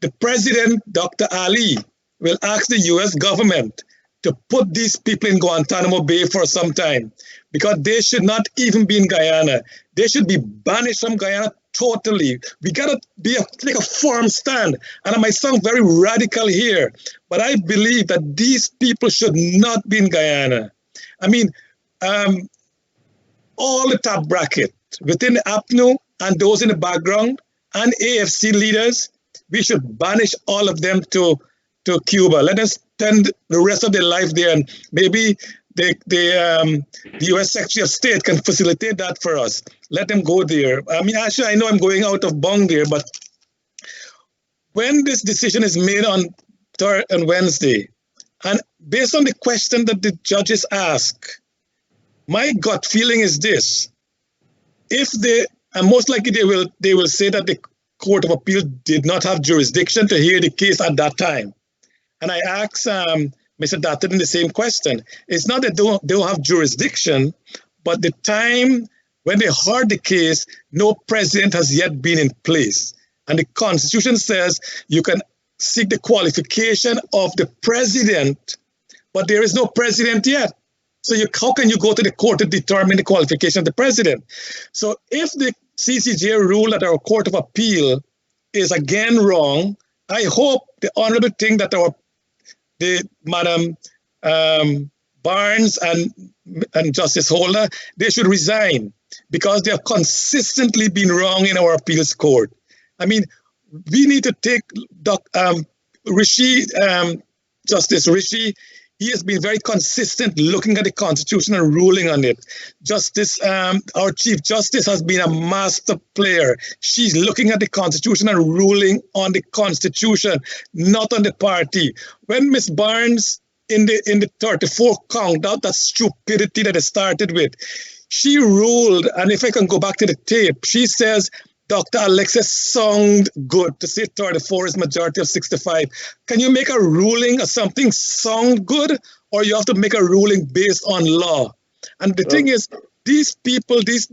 the president, Dr. Ali, will ask the US government to put these people in Guantanamo Bay for some time because they should not even be in Guyana. They should be banished from Guyana totally. We got to take a firm stand. And I might sound very radical here, but I believe that these people should not be in Guyana. I mean, all the top bracket within the APNU and those in the background and AFC leaders, we should banish all of them to Cuba. Let them spend the rest of their life there, and maybe the U.S. Secretary of State can facilitate that for us. Let them go there. I mean, actually, I know I'm going out of bound there, but when this decision is made on Wednesday, and based on the question that the judges ask, my gut feeling is this: if they, and most likely they will say that the Court of Appeal did not have jurisdiction to hear the case at that time. And I asked Mr. Dutton the same question. It's not that they don't have jurisdiction, but the time when they heard the case, no president has yet been in place. And the Constitution says you can seek the qualification of the president, but there is no president yet. So how can you go to the court to determine the qualification of the president? So if the CCJ rule that our Court of Appeal is again wrong, I hope the honorable thing that Madam Barnes and Justice Holder, they should resign because they have consistently been wrong in our appeals court. I mean, we need to take Justice Rishi. He has been very consistent looking at the Constitution and ruling on it. Our Chief Justice has been a master player. She's looking at the Constitution and ruling on the Constitution, not on the party. When Ms. Barnes in the 34 count, that stupidity that it started with, she ruled, and if I can go back to the tape, she says, Dr. Alexis sound good to say 34 is majority of 65. Can you make a ruling or something sound good, or you have to make a ruling based on law? And the thing is, these people, these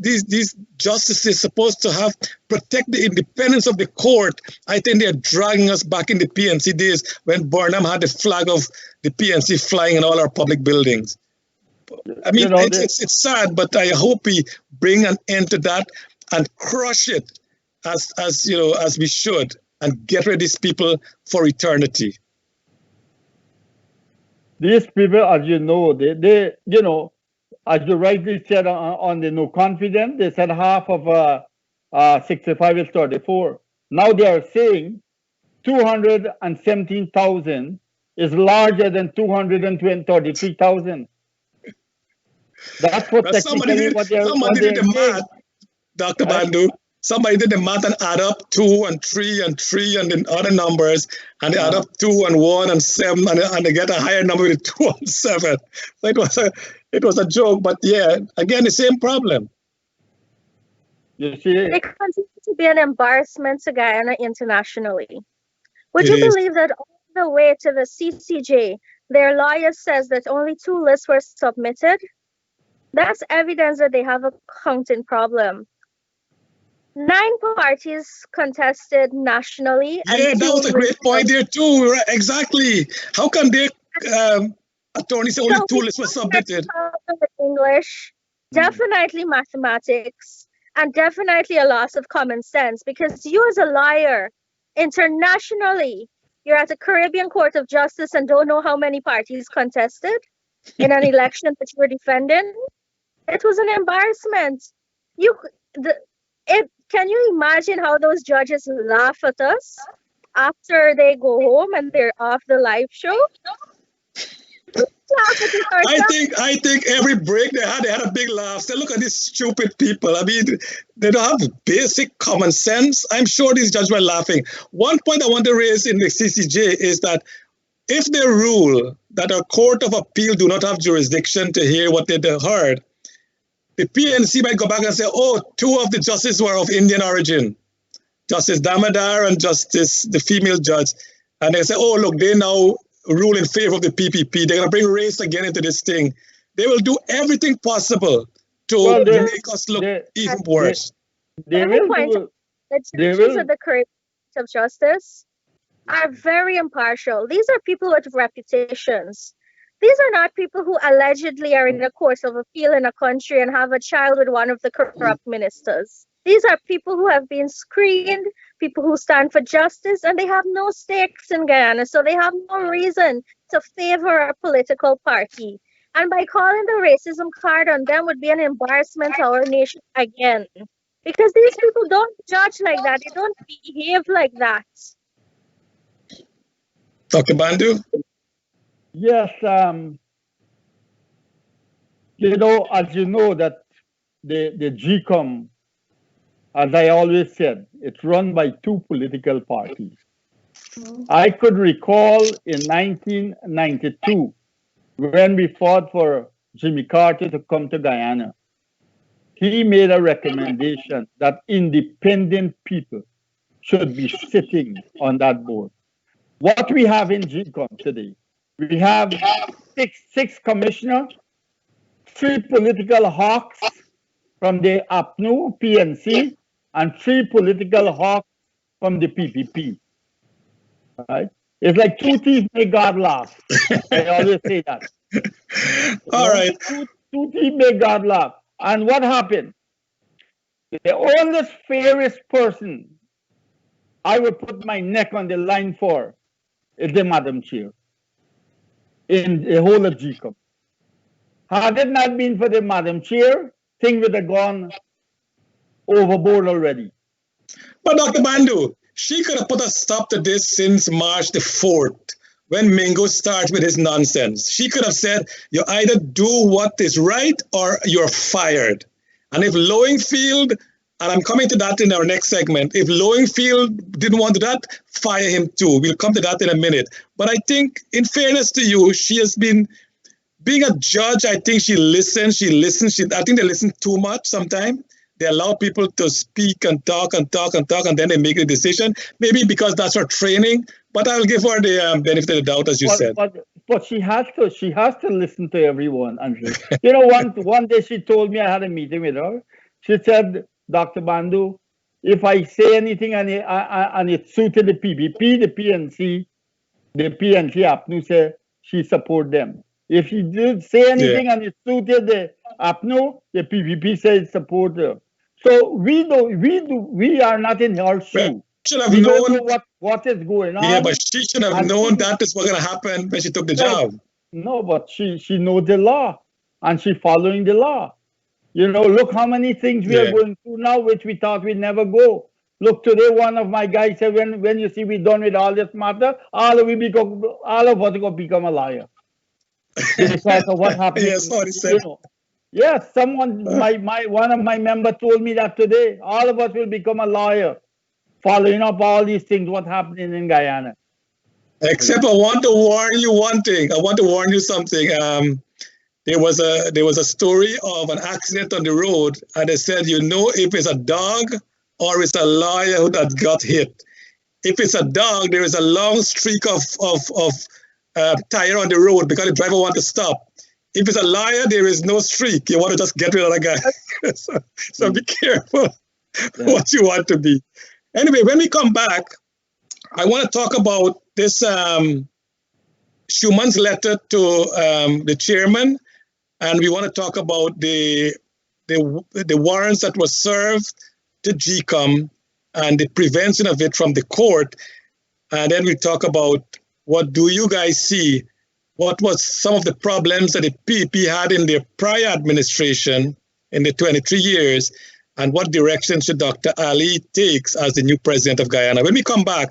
justices supposed to protect the independence of the court. I think they're dragging us back in the PNC days when Burnham had the flag of the PNC flying in all our public buildings. I mean, it's sad, but I hope we bring an end to that and crush it as we should, and get rid of these people for eternity. These people, as you know, they as you rightly said on the no confidence, they said half of 65 is 34. Now they are saying 217,000 is larger than 233,000. That's what technically what they're saying. Dr. Bandu, somebody did the math and add up 2 and 3 and 3 and the other numbers, and they add up 2 and 1 and 7, and they get a higher number with 2 and 7. So it was a joke, but yeah, again, the same problem. You see, it continues to be an embarrassment to Guyana internationally. Would you believe that all the way to the CCJ, their lawyer says that only 2 lists were submitted? That's evidence that they have a counting problem. 9 parties contested nationally. Yeah, that was a great point there too. Exactly. How can their attorneys say only 2 lists were submitted? English, definitely mathematics, and definitely a loss of common sense. Because you, as a lawyer, internationally, you're at the Caribbean Court of Justice and don't know how many parties contested in an election that you were defending. It was an embarrassment. Can you imagine how those judges laugh at us after they go home and they're off the live show? I think every break they had a big laugh. Say, look at these stupid people. I mean, they don't have basic common sense. I'm sure these judges were laughing. One point I want to raise in the CCJ is that if they rule that our Court of Appeal do not have jurisdiction to hear what they heard, the PNC might go back and say, 2 of the justices were of Indian origin, Justice Damodar and the female judge. And they say, look, they now rule in favor of the PPP. They're going to bring race again into this thing. They will do everything possible to make us look even worse. The judges of the Caribbean Court of Justice are very impartial. These are people with reputations. These are not people who allegedly are in the course of appeal in a country and have a child with one of the corrupt ministers. These are people who have been screened, people who stand for justice, and they have no stakes in Guyana, so they have no reason to favor a political party. And by calling the racism card on them would be an embarrassment to our nation again. Because these people don't judge like that, they don't behave like that. Dr. Bandu? Yes, as you know that the GCOM, as I always said, it's run by two political parties. I could recall in 1992 when we fought for Jimmy Carter to come to Guyana. He made a recommendation that independent people should be sitting on that board. What we have in GCOM today, we have six commissioners, 3 political hawks from the APNU, PNC, and 3 political hawks from the PPP. Right? It's like 2 teeth make God laugh. I always say that. All right. Two teeth make God laugh. And what happened? The oldest, fairest person I would put my neck on the line for is the Madam Chair in the whole of GCOM. Had it not been for the Madam Chair, things would have gone overboard already. But Dr. Bandu, she could have put a stop to this since March the 4th, when Mingo started with his nonsense. She could have said, you either do what is right or you're fired. And if Lowingfield, and I'm coming to that in our next segment, if Lowingfield didn't want to do that, fire him too. We'll come to that in a minute. But I think, in fairness to you, she has been, being a judge, I think she listens. I think they listen too much sometimes. They allow people to speak and talk and talk and talk, and then they make a decision. Maybe because that's her training. But I'll give her the benefit of the doubt, as you said. But she has to listen to everyone. And one day she told me, I had a meeting with her. She said, Dr. Bandu, if I say anything and it suited the PPP, the PNC APNU said she support them. If she did say anything and it suited the APNU, the PPP said support her. So we are not in her shoe. Should have we known don't know what is going on. Yeah, but she should have known that is what's going to happen when she took the job. No, but she knows the law and she following the law. Look how many things we are going through now, which we thought we'd never go. Look, today one of my guys said, when you see we done with all this matter, all of us go become a liar. Because of what happened. Yes, what he said. Yes, someone, one of my members told me that today. All of us will become a lawyer, following up all these things, what's happening in Guyana. Except I want to warn you one thing. I want to warn you something. There was a story of an accident on the road, and they said, if it's a dog or it's a lawyer that got hit. If it's a dog, there is a long streak of tire on the road because the driver wants to stop. If it's a liar, there is no streak. You want to just get rid of the guy. so be careful what you want to be. Anyway, when we come back, I want to talk about this Schumann's letter to the chairman, and we want to talk about the warrants that were served to GCOM and the prevention of it from the court. And then we talk about what do you guys see? What was some of the problems that the PPP had in their prior administration in the 23 years, and what direction should Dr. Ali take as the new president of Guyana? When we come back,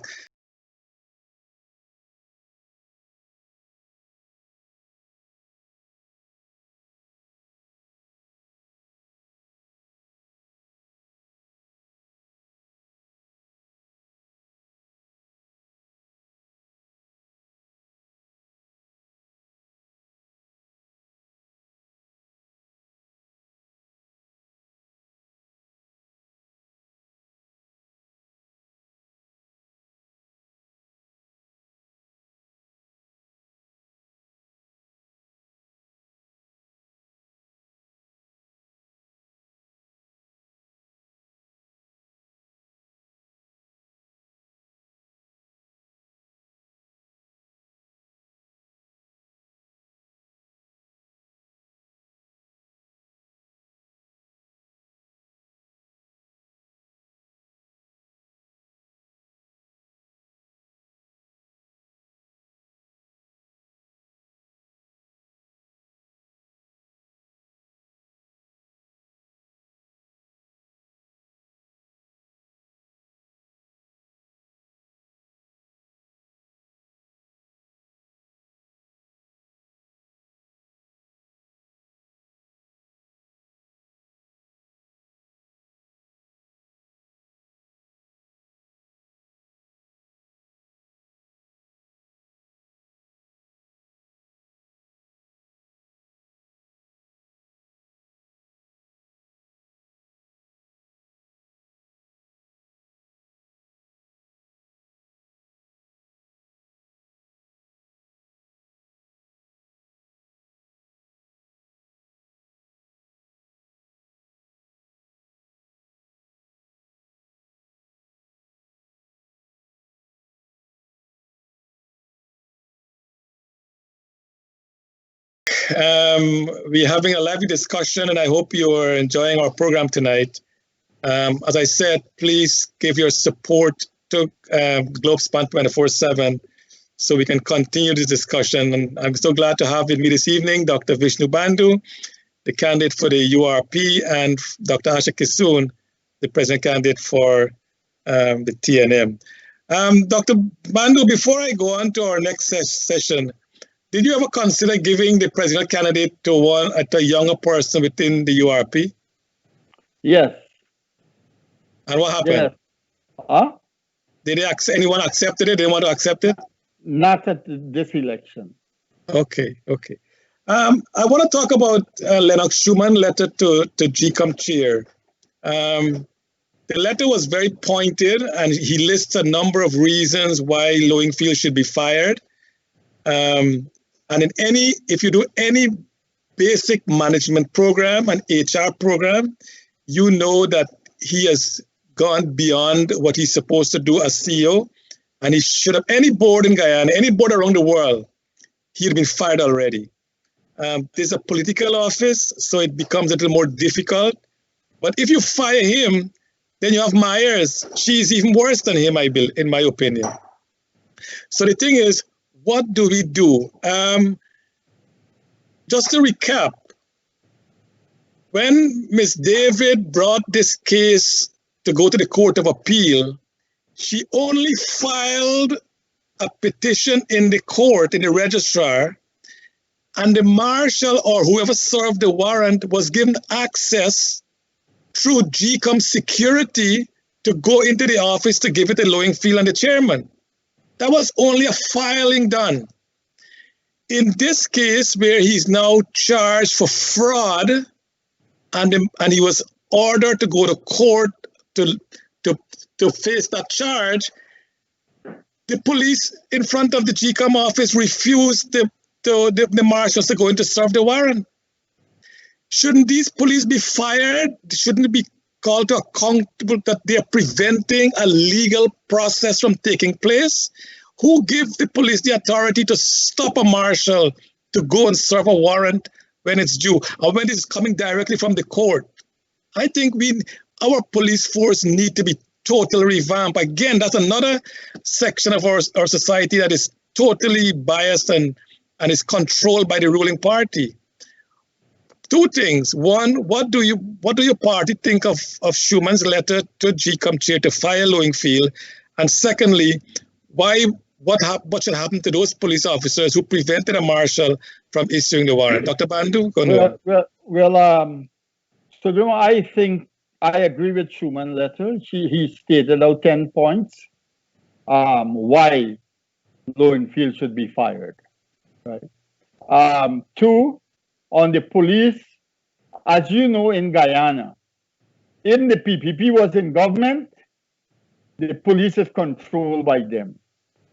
We're having a lively discussion, and I hope you are enjoying our program tonight. As I said, please give your support to Globespan 24x7 so we can continue this discussion. And I'm so glad to have with me this evening Dr. Vishnu Bandhu, the candidate for the URP, and Dr. Asha Kisoon, the president candidate for the TNM. Dr. Bandhu, before I go on to our next session, did you ever consider giving the presidential candidate to a younger person within the URP? Yes. And what happened? Yes. Huh? Did anyone accept it? They didn't want to accept it? Not at this election. Okay. I want to talk about Lennox Schumann letter to GCOM chair. The letter was very pointed, and he lists a number of reasons why Lowenfield should be fired. And if you do any basic management program and HR program, you know that he has gone beyond what he's supposed to do as CEO, and he should have, any board in Guyana, any board around the world, he'd been fired already. There's a political office, so it becomes a little more difficult. But if you fire him, then you have Myers. She's even worse than him, in my opinion. So the thing is, what do we do? Just to recap, when Ms. David brought this case to go to the Court of Appeal, she only filed a petition in the court, in the registrar, and the marshal or whoever served the warrant was given access through GCOM security to go into the office to give it to Lowenfield and the chairman. That was only a filing done. In this case, where he's now charged for fraud, and he was ordered to go to court to face that charge, the police in front of the GCOM office refused the marshals to go in to serve the warrant. Shouldn't these police be fired? Shouldn't it be called to accountable that they are preventing a legal process from taking place? Who gives the police the authority to stop a marshal to go and serve a warrant when it's due, or when it's coming directly from the court? I think our police force need to be totally revamped. Again, that's another section of our society that is totally biased and is controlled by the ruling party. Two things. One, what do your party think of Schumann's letter to GCOM chair to fire Lowenfield? And secondly, what should happen to those police officers who prevented a marshal from issuing the warrant? Dr. Bandhu, go ahead. So I think I agree with Schumann's letter. He stated out 10 points why Lowenfield should be fired. Right. Two, on the police, as you know, in Guyana, in the PPP was in government, the police is controlled by them.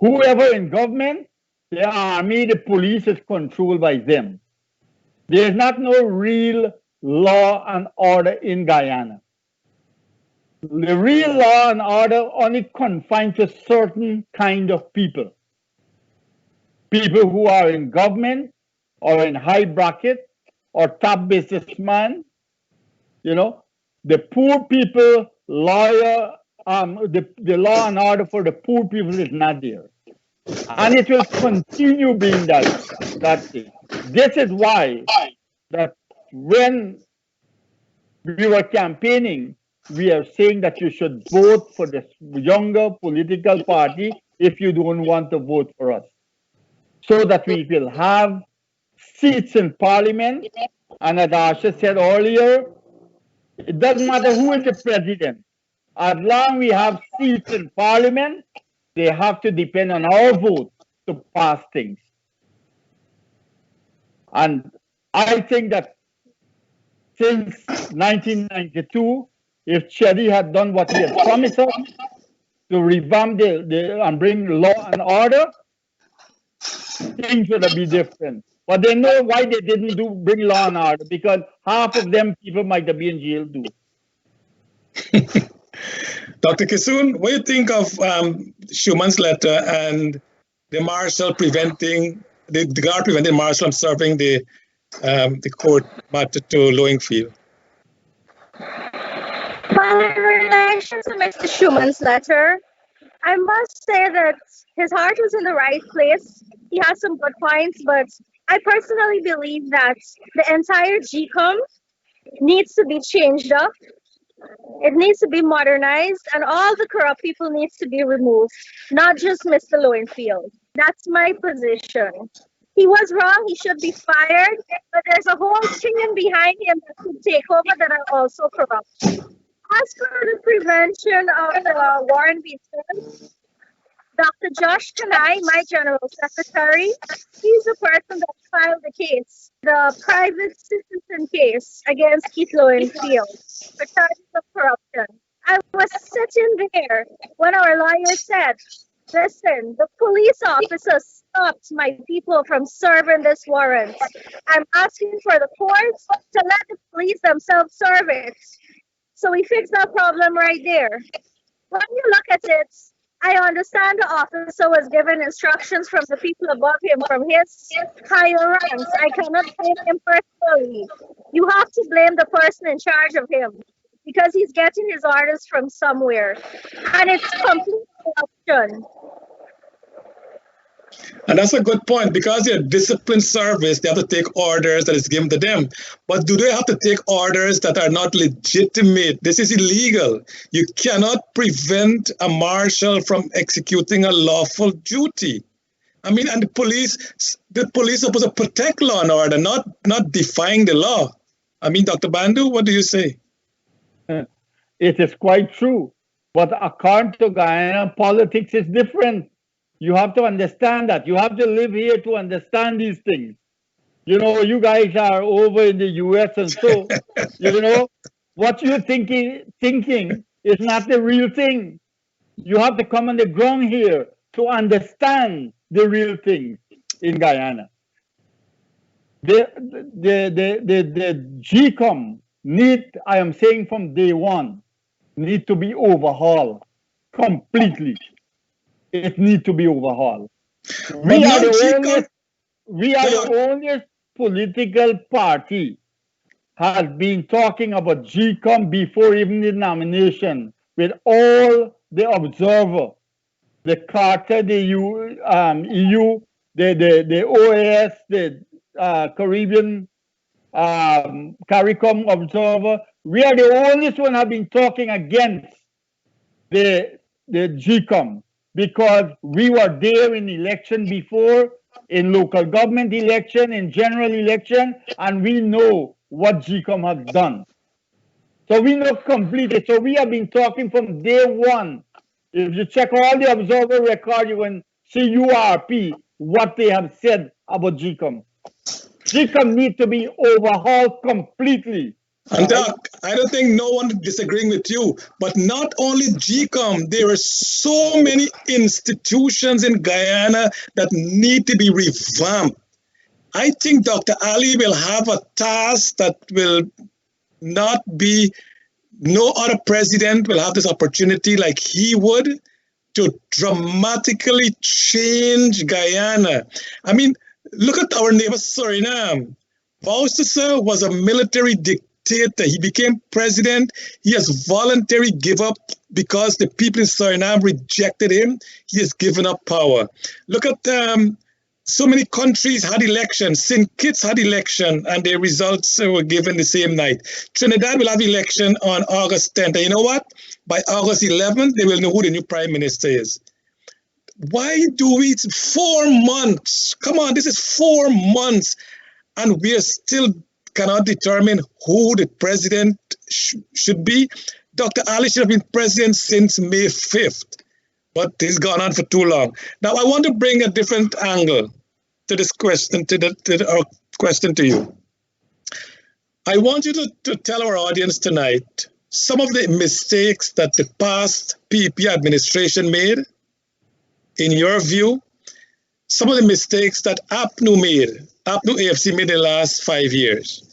Whoever in government, the army, the police is controlled by them. There's not no real law and order in Guyana. The real law and order only confined to certain kind of people. People who are in government or in high bracket or top businessman, the poor people, lawyer, the law and order for the poor people is not there. And it will continue being that thing. This is why that when we were campaigning, we are saying that you should vote for the younger political party if you don't want to vote for us, so that we will have seats in parliament. And as Asha said earlier, it doesn't matter who is the president. As long as we have seats in parliament, they have to depend on our vote to pass things. And I think that since 1992, if Cherry had done what he had promised us to revamp and bring law and order, things would be different. But they know why they didn't bring law and order, because half of them people might have been in jail too. Dr. Kisoon, what do you think of Schumann's letter and the marshal preventing, the guard preventing marshal from serving the the court matter to Lowenfield? Well, in relation to Mr. Schumann's letter, I must say that his heart was in the right place. He has some good points, but I personally believe that the entire GCOM needs to be changed up. It needs to be modernized, and all the corrupt people needs to be removed, not just Mr. Lowenfield. That's my position. He was wrong. He should be fired, but there's a whole team behind him that could take over that are also corrupt. As for the prevention of Warren Beatty, Dr. Josh Kanai, my general secretary, he's the person that filed the case, the private citizen case against Keith Lowenfield for charges of corruption. I was sitting there when our lawyer said, listen, the police officer stopped my people from serving this warrant. I'm asking for the courts to let the police themselves serve it. So we fixed that problem right there. When you look at it, I understand the officer was given instructions from the people above him, from his higher ranks. I cannot blame him personally. You have to blame the person in charge of him because he's getting his orders from somewhere. And it's complete corruption. And that's a good point, because they're disciplined service, they have to take orders that is given to them. But do they have to take orders that are not legitimate? This is illegal. You cannot prevent a marshal from executing a lawful duty. I mean, and the police are supposed to protect law and order, not defying the law. I mean, Dr. Bandu, what do you say? It is quite true. But according to Guyana, politics is different. You have to understand that. You have to live here to understand these things. You know, you guys are over in the US, and so, you know, what you're thinking is not the real thing. You have to come on the ground here to understand the real thing in Guyana. The GCOM need, I am saying from day one, need to be overhauled completely. It needs to be overhauled. We are the only political party has been talking about GCOM before even the nomination, with all the observer, the Carter, the EU, the OAS, the Caribbean CARICOM observer. We are the only one have been talking against the GCOM, because we were there in election before, in local government election, in general election, and we know what GCOM has done. So we know completely. So we have been talking from day one. If you check all the observer record, you can see URP, what they have said about GCOM. GCOM needs to be overhauled completely. And Doc, I don't think no one is disagreeing with you, but not only GCOM, there are so many institutions in Guyana that need to be revamped. I think Dr. Ali will have a task that will not be, no other president will have this opportunity like he would, to dramatically change Guyana. I mean, look at our neighbor Suriname. Bousterse was a military dictator. He became president. He has voluntarily given up because the people in Suriname rejected him. He has given up power. Look at so many countries had elections. St. Kitts had election, and their results were given the same night. Trinidad will have election on August 10th. And you know what? By August 11th, they will know who the new prime minister is. Why do we? 4 months. Come on, this is 4 months, and we are still cannot determine who the president should be. Dr. Ali should have been president since May 5th, but he's gone on for too long. Now, I want to bring a different angle to this question, our question to you. I want you to tell our audience tonight some of the mistakes that the past PEP administration made, in your view, some of the mistakes that APNU AFC made in the last 5 years.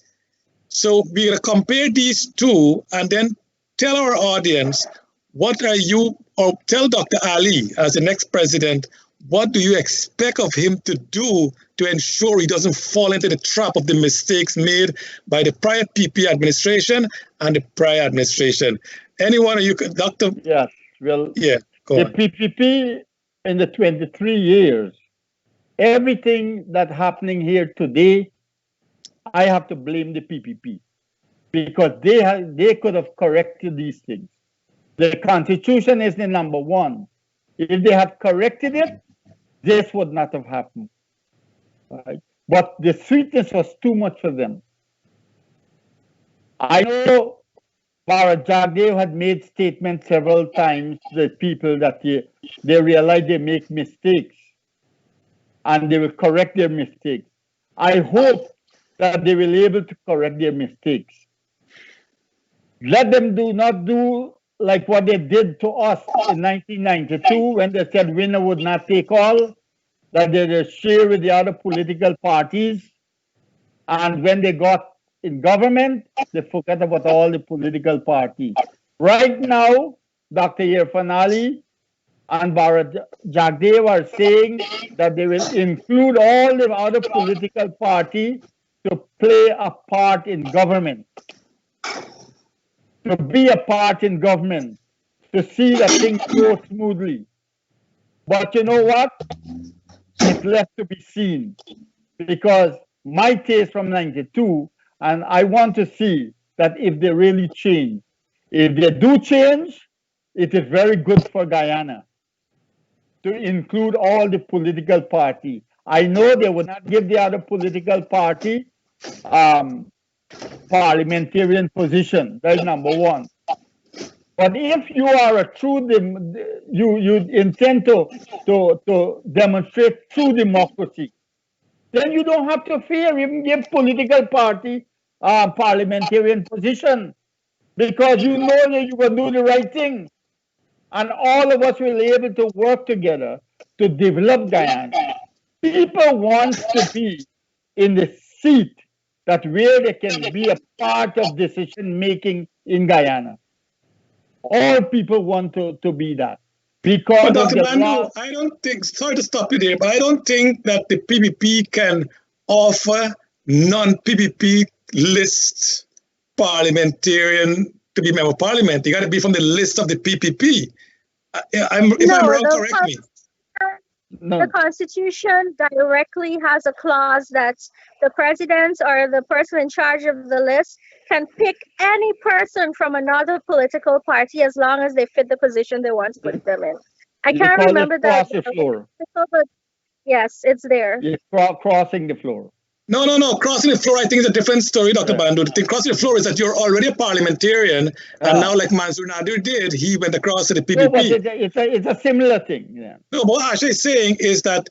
So we're going to compare these two and then tell our audience, what are you, or tell Dr. Ali as the next president, what do you expect of him to do to ensure he doesn't fall into the trap of the mistakes made by the prior PP administration and the prior administration? Anyone of you, Dr. Yes, well, Yeah, go the on. PPP in the 23 years, everything that's happening here today, I have to blame the PPP because they could have corrected these things. The Constitution is the number one. If they had corrected it, this would not have happened. Right? But the sweetness was too much for them. I know Bharat Jagdev had made statements several times to people that they realize they make mistakes and they will correct their mistakes. I hope that they will be able to correct their mistakes. Let them not do like what they did to us in 1992 when they said winner would not take all, that they will share with the other political parties. And when they got in government, they forgot about all the political parties. Right now, Dr. Irfan Ali and Bharat Jagdev are saying that they will include all the other political parties to play a part in government, to be a part in government, to see that things go smoothly. But you know what? It's left to be seen because my taste from 92, and I want to see that if they really change. If they do change, it is very good for Guyana to include all the political party. I know they would not give the other political party parliamentarian position. That's number one. But if you are a true, you intend to demonstrate true democracy, then you don't have to fear even give political party parliamentarian position because you know that you can do the right thing. And all of us will be able to work together to develop Guyana. People want to be in the seat that where they can be a part of decision making in Guyana. All people want to be that. Because But of Dr. the Bandu, law. I don't think, sorry to stop you there, but I don't think that the PPP can offer non-PPP list parliamentarian to be member of parliament. You got to be from the list of the PPP. If I'm wrong, correct me. No. The Constitution directly has a clause that the president or the person in charge of the list can pick any person from another political party as long as they fit the position they want to put them in. I can't remember that. Cross the floor. But yes, it's there. It's crossing the floor. No. Crossing the floor, I think, is a different story, Dr. Bandu. The thing crossing the floor is that you're already a parliamentarian, and now, like Mansour Nadir did, he went across to the PPP. No, but it's a similar thing. Yeah. No, but what Asha is saying is that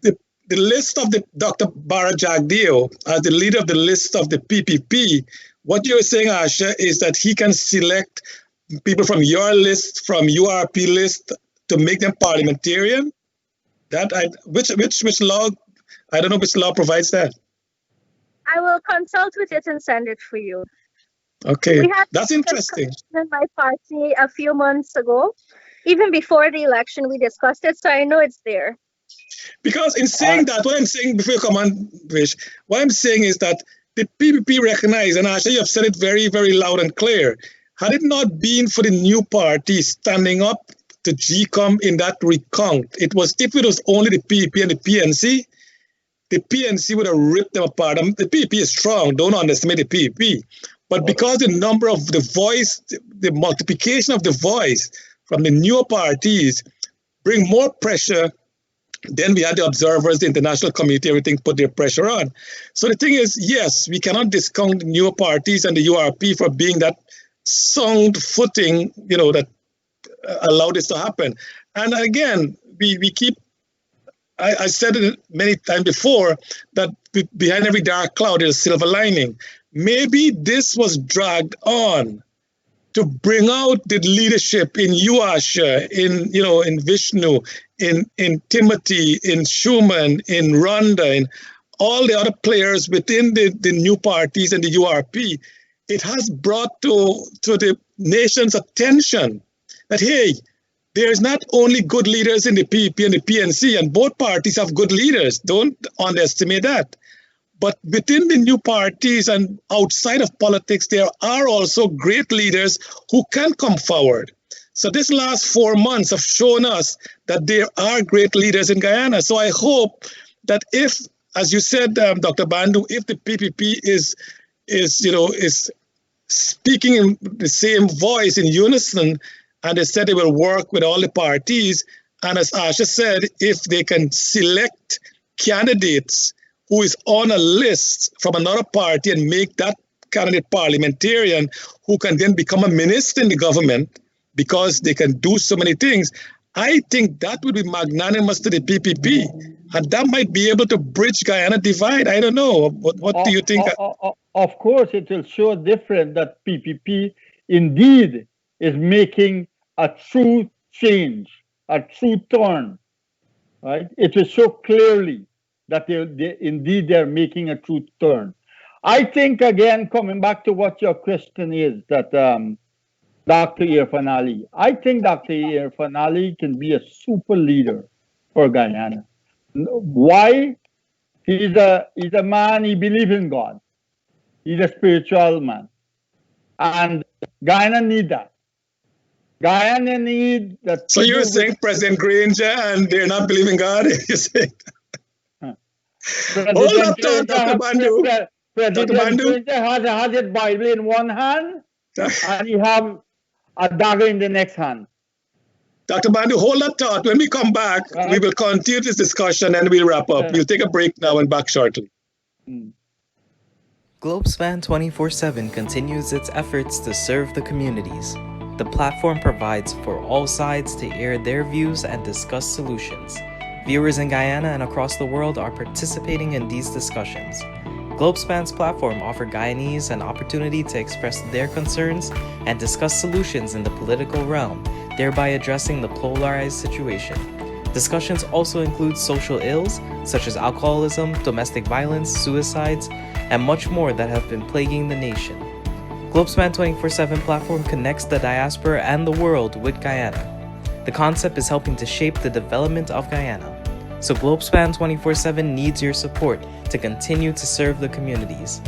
the list of the Dr. Bharat Jagdeo as the leader of the list of the PPP, what you're saying, Asha, is that he can select people from your list, from URP list, to make them parliamentarian. Which law? I don't know which law provides that. I will consult with it and send it for you. Okay, We had that's interesting. in my party a few months ago. Even before the election, we discussed it, so I know it's there. Because in saying that, what I'm saying before you come on, Vish, what I'm saying is that the PPP recognized, and Asha, you have said it very, very loud and clear, had it not been for the new party standing up to GCOM in that recount, if it was only the PPP and the PNC would have ripped them apart. The PPP is strong, don't underestimate the PPP. But because the number of the voice, the multiplication of the voice from the newer parties bring more pressure, then we had the observers, the international community, everything put their pressure on. So the thing is, yes, we cannot discount the newer parties and the URP for being that sound footing, that allowed this to happen. And again, we keep, I said it many times before, that behind every dark cloud is a silver lining. Maybe this was dragged on to bring out the leadership in Yuasha, in Vishnu, in Timothy, in Schumann, in Rhonda, in all the other players within the new parties and the URP. It has brought to the nation's attention that, hey, there's not only good leaders in the PEP and the PNC, and both parties have good leaders. Don't underestimate that. But within the new parties and outside of politics, there are also great leaders who can come forward. So this last 4 months have shown us that there are great leaders in Guyana. So I hope that if, as you said, Dr. Bandu, if the PPP is speaking in the same voice in unison, and they said they will work with all the parties, and as Asha said, if they can select candidates who is on a list from another party and make that candidate parliamentarian who can then become a minister in the government because they can do so many things, I think that would be magnanimous to the PPP. And that might be able to bridge Guyana divide. I don't know. What do you think? Of course, it will show different that PPP indeed is making a true change, a true turn, right? It will show clearly that they're making a true turn. I think, again, coming back to what your question is, that Dr. Irfan Ali, I think Dr. Irfan Ali can be a super leader for Guyana. Why? He's a man, he believes in God. He's a spiritual man. And Guyana need that. Guyana need that. So you're saying President Granger and they're not believing God? You're saying? Hold up, Dr. Bandu. President Granger has his Bible in one hand and he have a dagger in the next hand. Dr. Bandu, hold that thought. When we come back, we will continue this discussion and we'll wrap up. We'll take a break now and back shortly. Globespan 24x7 continues its efforts to serve the communities. The platform provides for all sides to air their views and discuss solutions. Viewers in Guyana and across the world are participating in these discussions. Globespan's platform offers Guyanese an opportunity to express their concerns and discuss solutions in the political realm, thereby addressing the polarized situation. Discussions also include social ills such as alcoholism, domestic violence, suicides, and much more that have been plaguing the nation. Globespan 24x7 platform connects the diaspora and the world with Guyana. The concept is helping to shape the development of Guyana. So Globespan 24x7 needs your support to continue to serve the communities.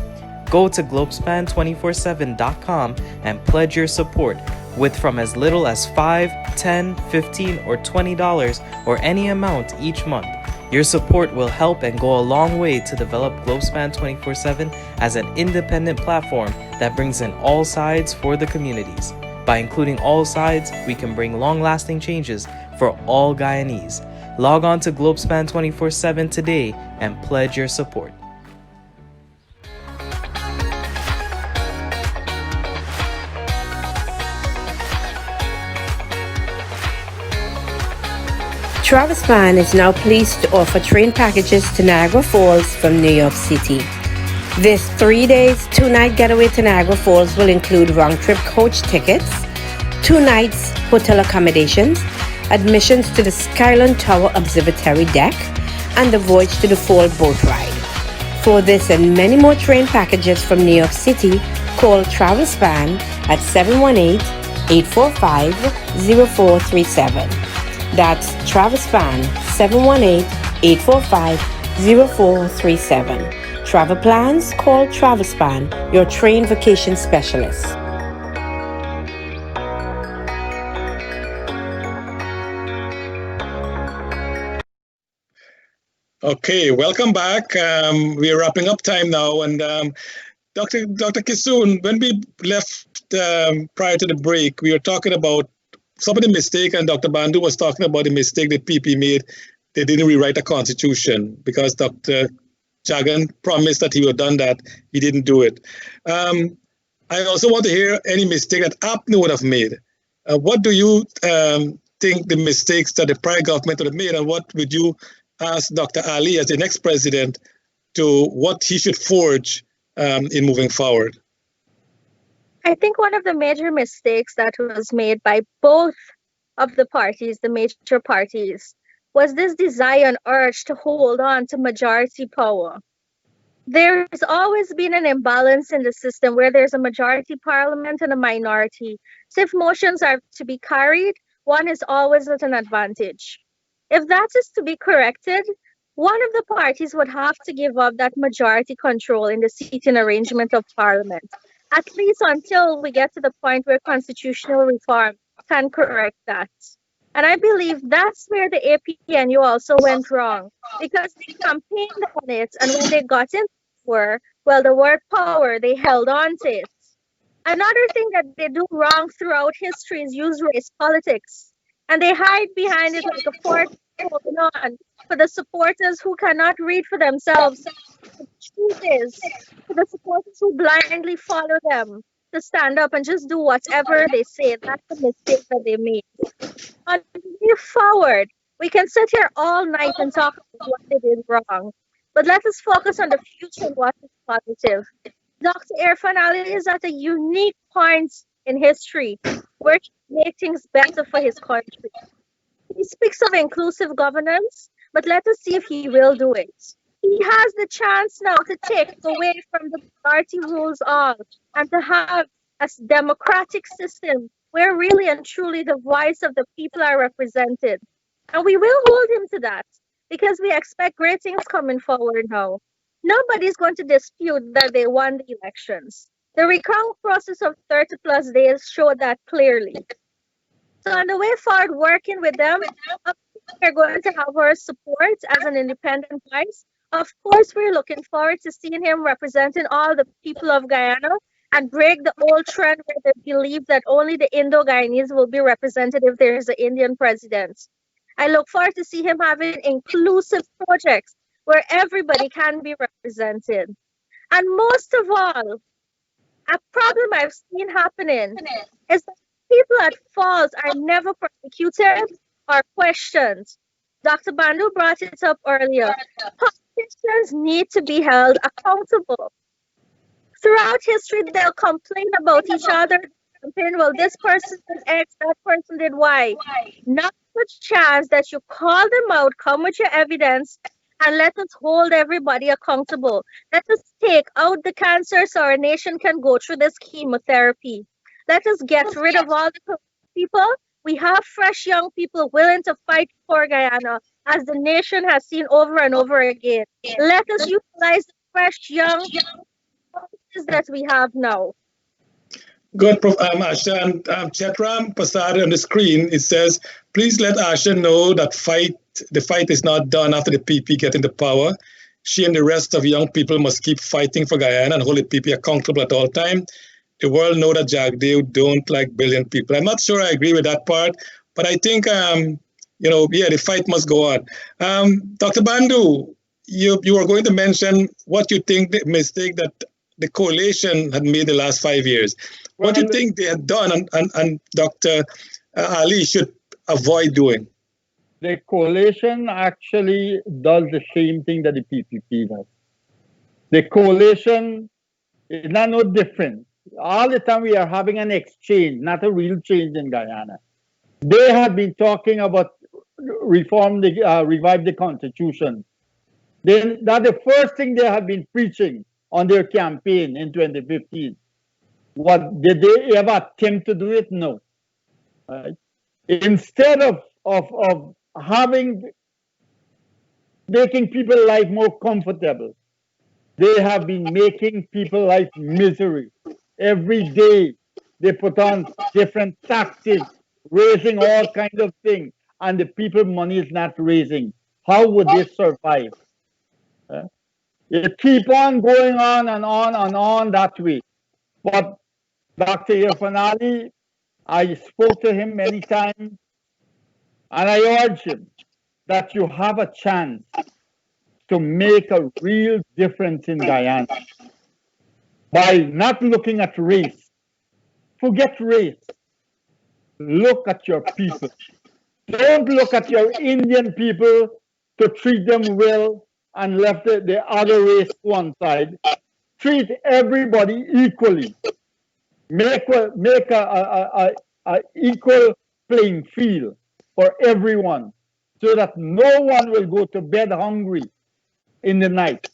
Go to globespan247.com and pledge your support with from as little as $5, $10, $15, or $20 or any amount each month. Your support will help and go a long way to develop Globespan 24x7 as an independent platform that brings in all sides for the communities. By including all sides, we can bring long-lasting changes for all Guyanese. Log on to Globespan 24x7 today and pledge your support. Globespan is now pleased to offer train packages to Niagara Falls from New York City. This 3 days, 2-night getaway to Niagara Falls will include round-trip coach tickets, 2 nights hotel accommodations, admissions to the Skyline Tower Observatory deck, and the voyage to the Fall boat ride. For this and many more train packages from New York City, call Globespan at 718-845-0437. That's Globespan 718-845-0437. Travel plans? Call Globespan, your train vacation specialist. Okay, welcome back. We're wrapping up time now. And Dr. Kisoon, when we left prior to the break, we were talking about some of the mistake, and Dr. Bandu was talking about the mistake that PP made. They didn't rewrite the Constitution because Dr. Jagan promised that he would have done that. He didn't do it. I also want to hear any mistake that APNU would have made. What do you think the mistakes that the prior government would have made, and what would you ask Dr. Ali as the next president to what he should forge in moving forward? I think one of the major mistakes that was made by both of the parties, the major parties, was this desire and urge to hold on to majority power. There's always been an imbalance in the system where there's a majority parliament and a minority. So if motions are to be carried, one is always at an advantage. If that is to be corrected, one of the parties would have to give up that majority control in the seating arrangement of parliament, at least until we get to the point where constitutional reform can correct that. And I believe that's where the APNU also went wrong, because they campaigned on it, and when they got into power, well, the word power, they held on to it. Another thing that they do wrong throughout history is use race politics. And they hide behind it like a fort holding on for the supporters who cannot read for themselves. The truth is, for the supporters who blindly follow them to stand up and just do whatever they say, that's the mistake that they made. On the way forward, we can sit here all night and talk about what they did wrong. But let us focus on the future and what is positive. Dr. Irfan Ali is at a unique point in history where he can make things better for his country. He speaks of inclusive governance, but let us see if he will do it. He has the chance now to take away from the party rules all and to have a democratic system where really and truly the voice of the people are represented. And we will hold him to that because we expect great things coming forward now. Nobody's going to dispute that they won the elections. The recount process of 30 plus days showed that clearly. So on the way forward, working with them, of course, we're going to have our support as an independent voice. Of course, we're looking forward to seeing him representing all the people of Guyana and break the old trend where they believe that only the Indo-Guyanese will be represented if there is an Indian president. I look forward to see him having inclusive projects where everybody can be represented. And most of all, a problem I've seen happening is that people at falls are never prosecuted or questioned. Dr. Bandu brought it up earlier. Politicians need to be held accountable. Throughout history, they'll complain about each other. Complain, well, this person did X, that person did Y. Not much chance that you call them out, come with your evidence, and let us hold everybody accountable. Let us take out the cancer so our nation can go through this chemotherapy. Let us get rid of all the people. We have fresh young people willing to fight for Guyana, as the nation has seen over and over again. Let us utilize the fresh young voices that we have now. Good, Prof. Asha. And Chetram Pasad on the screen, it says, please let Asha know that the fight is not done after the PP get into power. She and the rest of young people must keep fighting for Guyana and hold the PP accountable at all time. The world know that Jagdeo don't like billion people. I'm not sure I agree with that part, but I think, the fight must go on. Dr. Bandu, you were going to mention what you think the mistake that the coalition had made the last 5 years. What do you think they had done and Dr. Ali should avoid doing? The coalition actually does the same thing that the PPP does. The coalition is not no different. All the time we are having an exchange, not a real change in Guyana. They have been talking about revive the constitution. Then that's the first thing they have been preaching on their campaign in 2015. What did they ever attempt to do it? No. Right? Instead of making people's life more comfortable, they have been making people's life misery. Every day they put on different taxes, raising all kinds of things, and the people money is not raising. How would they survive? It keep on going on and on and on that way. But Dr. Irfan Ali, I spoke to him many times, and I urge him that you have a chance to make a real difference in Guyana by not looking at race. Forget race. Look at your people. Don't look at your Indian people to treat them well and left the other race to one side. Treat everybody equally. Make a equal playing field for everyone so that no one will go to bed hungry in the night.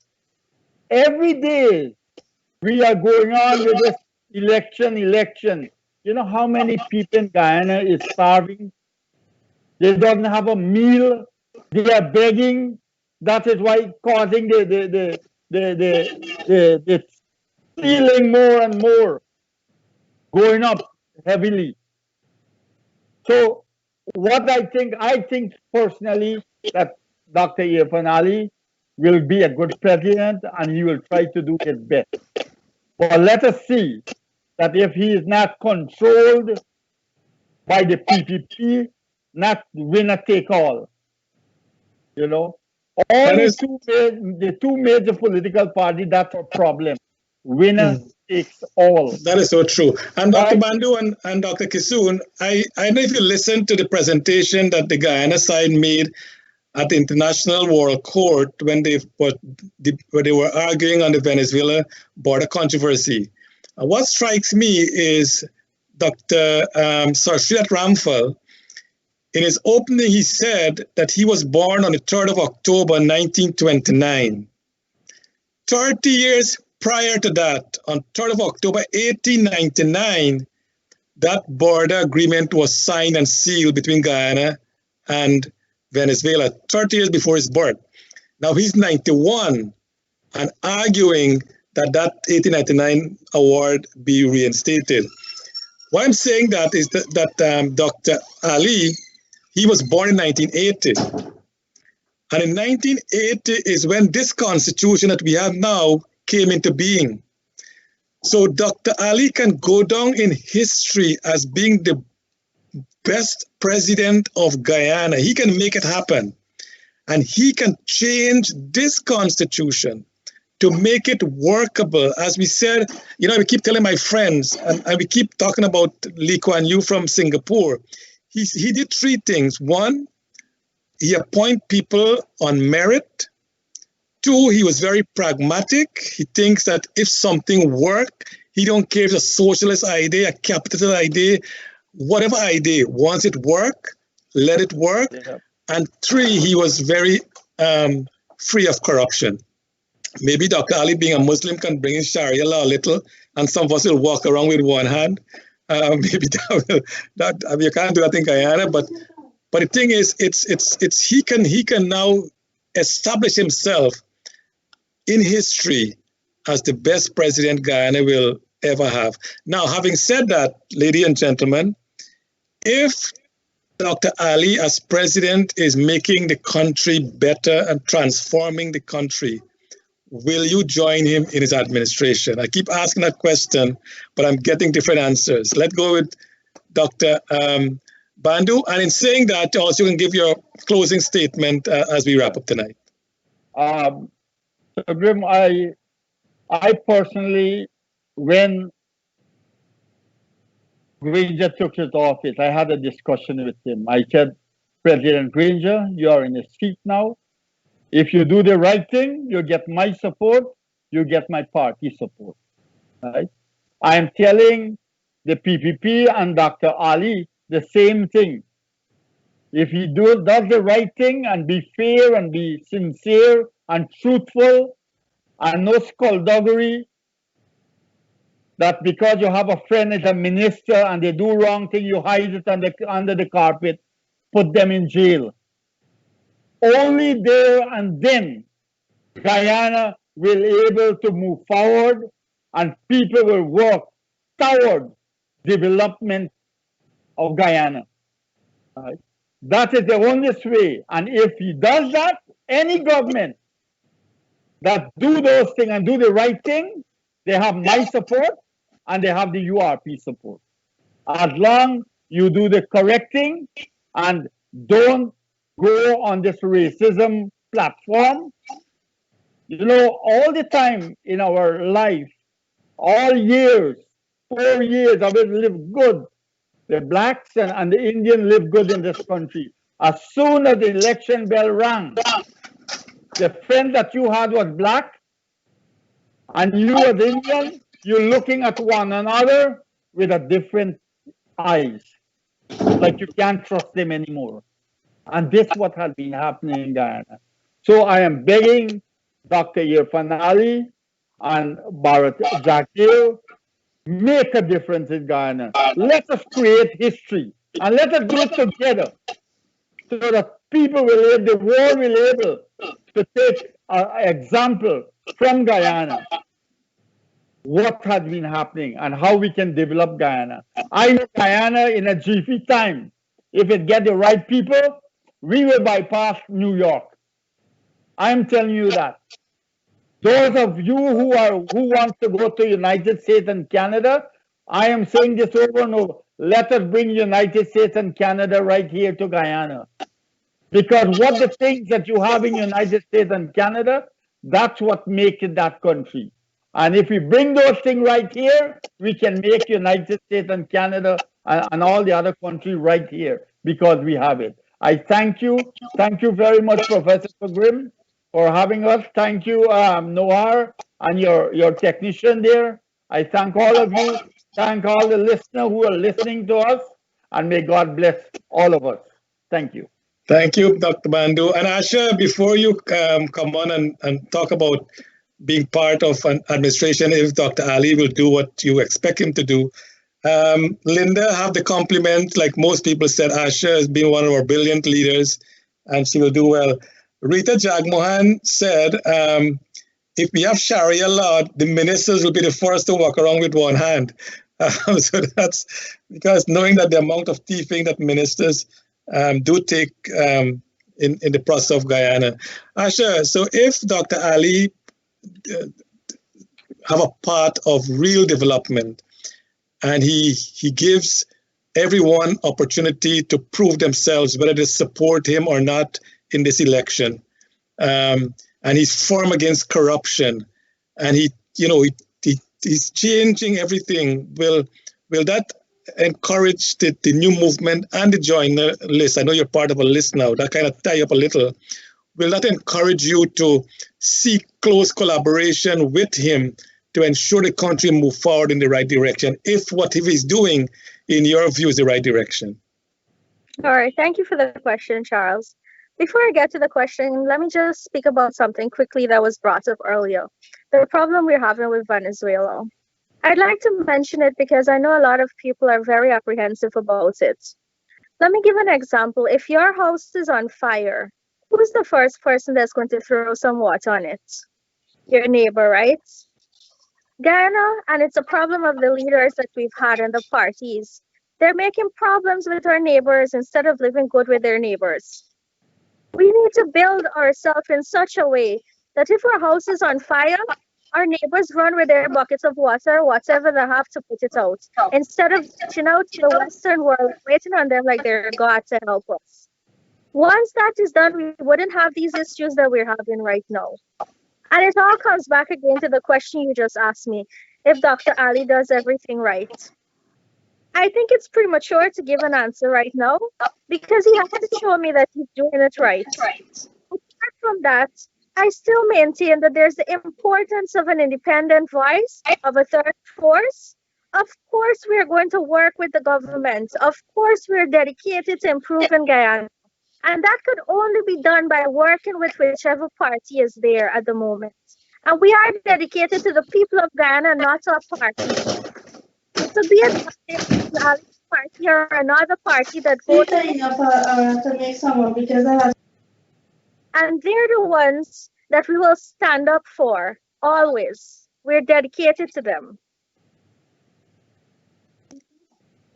Every day we are going on with this election. You know how many people in Guyana is starving? They don't have a meal. They are begging. That is why causing the stealing more and more, going up heavily. So what I think personally that Dr. Irfan Ali will be a good president and he will try to do his best. But let us see that if he is not controlled by the PPP, not winner take all, you know. All the two major political parties, that's a problem. Winner takes all. That is so true. And Dr. Right? Bandu and Dr. Kisoon, I don't know if you listened to the presentation that the Guyana side made at the International World Court when they were arguing on the Venezuela border controversy. What strikes me is Dr. Sarshidat Ramphal, in his opening, he said that he was born on the 3rd of October, 1929. 30 years prior to that, on 3rd of October, 1899, that border agreement was signed and sealed between Guyana and Venezuela, 30 years before his birth. Now he's 91 and arguing that 1899 award be reinstated. Why I'm saying that is that Dr. Ali, he was born in 1980. And in 1980 is when this constitution that we have now came into being. So Dr. Ali can go down in history as being the best president of Guyana. He can make it happen. And he can change this constitution to make it workable. As we said, we keep telling my friends, and we keep talking about Lee Kuan Yew from Singapore. He did three things. One, he appointed people on merit. Two, he was very pragmatic. He thinks that if something works, he don't care if it's a socialist idea, a capitalist idea, whatever idea. Once it work, let it work. Yeah. And three, he was very free of corruption. Maybe Dr. Ali, being a Muslim, can bring in Sharia law a little, and some of us will walk around with one hand. Maybe that you can't do that in Guyana, but the thing is, he can now establish himself in history as the best president Guyana will ever have. Now, having said that, ladies and gentlemen, if Dr. Ali as president is making the country better and transforming the country, will you join him in his administration? I keep asking that question, but I'm getting different answers. Let's go with Dr. Bandu. And in saying that, also you can give your closing statement as we wrap up tonight. So Grim, I personally, when Granger took his office, I had a discussion with him. I said, President Granger, you are in a seat now. If you do the right thing, you get my support, you get my party support. Right? I am telling the PPP and Dr. Ali the same thing. If he does the right thing and be fair and be sincere and truthful and no skullduggery, that because you have a friend as a minister and they do wrong thing, you hide it under the carpet, put them in jail. Only there and then Guyana will be able to move forward and people will work toward development of Guyana. Right? That is the only way. And if he does that, any government that do those things and do the right thing, they have my support and they have the URP support. As long you do the correct thing and don't go on this racism platform. All the time in our life, all years, 4 years, I will live good. The blacks and the Indians live good in this country. As soon as the election bell rang, the friend that you had was black, and you was Indian, you're looking at one another with a different eyes. Like you can't trust them anymore. And this is what has been happening in Guyana. So I am begging Dr. Irfan Ali and Bharat Zakir, make a difference in Guyana. Let us create history and let us do it together. so that people will, the world will be able to take an example from Guyana, what has been happening and how we can develop Guyana. I know Guyana in a GP time, if it get the right people, we will bypass New York. I'm telling you that. Those of you who want to go to United States and Canada, I am saying this over and over. Let us bring United States and Canada right here to Guyana. Because what the things that you have in United States and Canada, that's what makes it that country. And if we bring those things right here, we can make United States and Canada and all the other countries right here because we have it. I thank you. Thank you very much, Professor Grimm, for having us. Thank you, Noir, and your technician there. I thank all of you. Thank all the listeners who are listening to us. And may God bless all of us. Thank you. Thank you, Dr. Bandu. And Asha, before you come on and talk about being part of an administration, if Dr. Ali will do what you expect him to do, Linda, have the compliment. Like most people said, Asha has been one of our brilliant leaders, and she will do well. Rita Jagmohan said, if we have Sharia law, the ministers will be the first to walk around with one hand. So that's because knowing that the amount of thieving that ministers do take in the process of Guyana. Asha, so if Dr. Ali have a part of real development and he gives everyone opportunity to prove themselves, whether they support him or not in this election, and he's firm against corruption, and he's changing everything, will that encourage the new movement and the joiner list? I know you're part of a list now, that kind of tie up a little. Will that encourage you to seek close collaboration with him to ensure the country move forward in the right direction, if what he's doing, in your view, is the right direction? All right, thank you for the question, Charles. Before I get to the question, let me just speak about something quickly that was brought up earlier. The problem we're having with Venezuela. I'd like to mention it because I know a lot of people are very apprehensive about it. Let me give an example. If your house is on fire, who's the first person that's going to throw some water on it? Your neighbor, right? Guyana, and it's a problem of the leaders that we've had in the parties. They're making problems with our neighbors instead of living good with their neighbors. We need to build ourselves in such a way that if our house is on fire, our neighbors run with their buckets of water, whatever they have, to put it out, instead of reaching out to the Western world, waiting on them like they're God to help us. Once that is done, we wouldn't have these issues that we're having right now. And it all comes back again to the question you just asked me, if Dr. Ali does everything right. I think it's premature to give an answer right now because he has to show me that he's doing it right. Apart from that, I still maintain that there's the importance of an independent voice, of a third force. Of course, we're going to work with the government. Of course, we're dedicated to improving Guyana. And that could only be done by working with whichever party is there at the moment. And we are dedicated to the people of Guyana, not to a party. So be it a party or another party that goes to make someone, because and they're the ones that we will stand up for always. We're dedicated to them.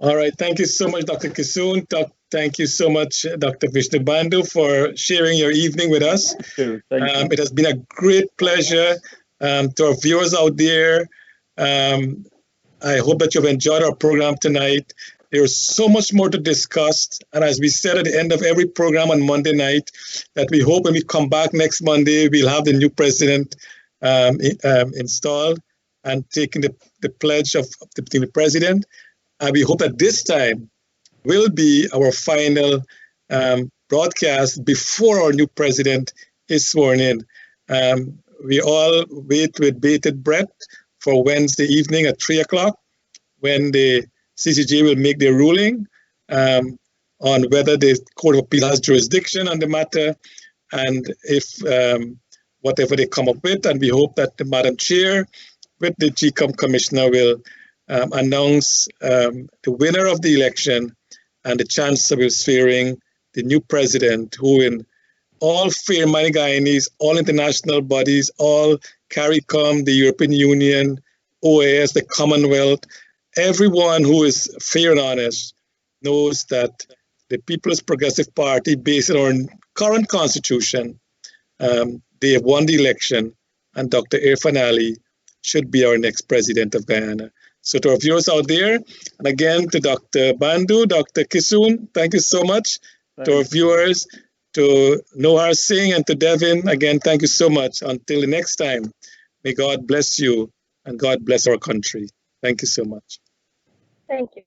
All right. Thank you so much, Dr. Kisoon. Thank you so much, Dr. Vishnu Bandu, for sharing your evening with us. Thank you. It has been a great pleasure. To our viewers out there, I hope that you've enjoyed our program tonight. There's so much more to discuss. And as we said at the end of every program on Monday night, that we hope when we come back next Monday, we'll have the new president installed and taking the pledge of the president. And we hope that this time will be our final broadcast before our new president is sworn in. We all wait with bated breath for Wednesday evening at 3 o'clock when the CCJ will make their ruling on whether the Court of Appeal has jurisdiction on the matter and if whatever they come up with. And we hope that the Madam Chair with the GCOM Commissioner will announce the winner of the election and the chancellor will swearing the new president, who in all fair-minded Guyanese, all international bodies, all CARICOM, the European Union, OAS, the Commonwealth, everyone who is fair and honest knows that the People's Progressive Party, based on our current constitution, they have won the election, and Dr. Irfan Ali should be our next president of Guyana. So to our viewers out there, and again to Dr. Bandu, Dr. Kisoon, thank you so much. To our viewers, to Nohar Singh and to Devin, again, thank you so much. Until the next time, may God bless you and God bless our country. Thank you so much. Thank you.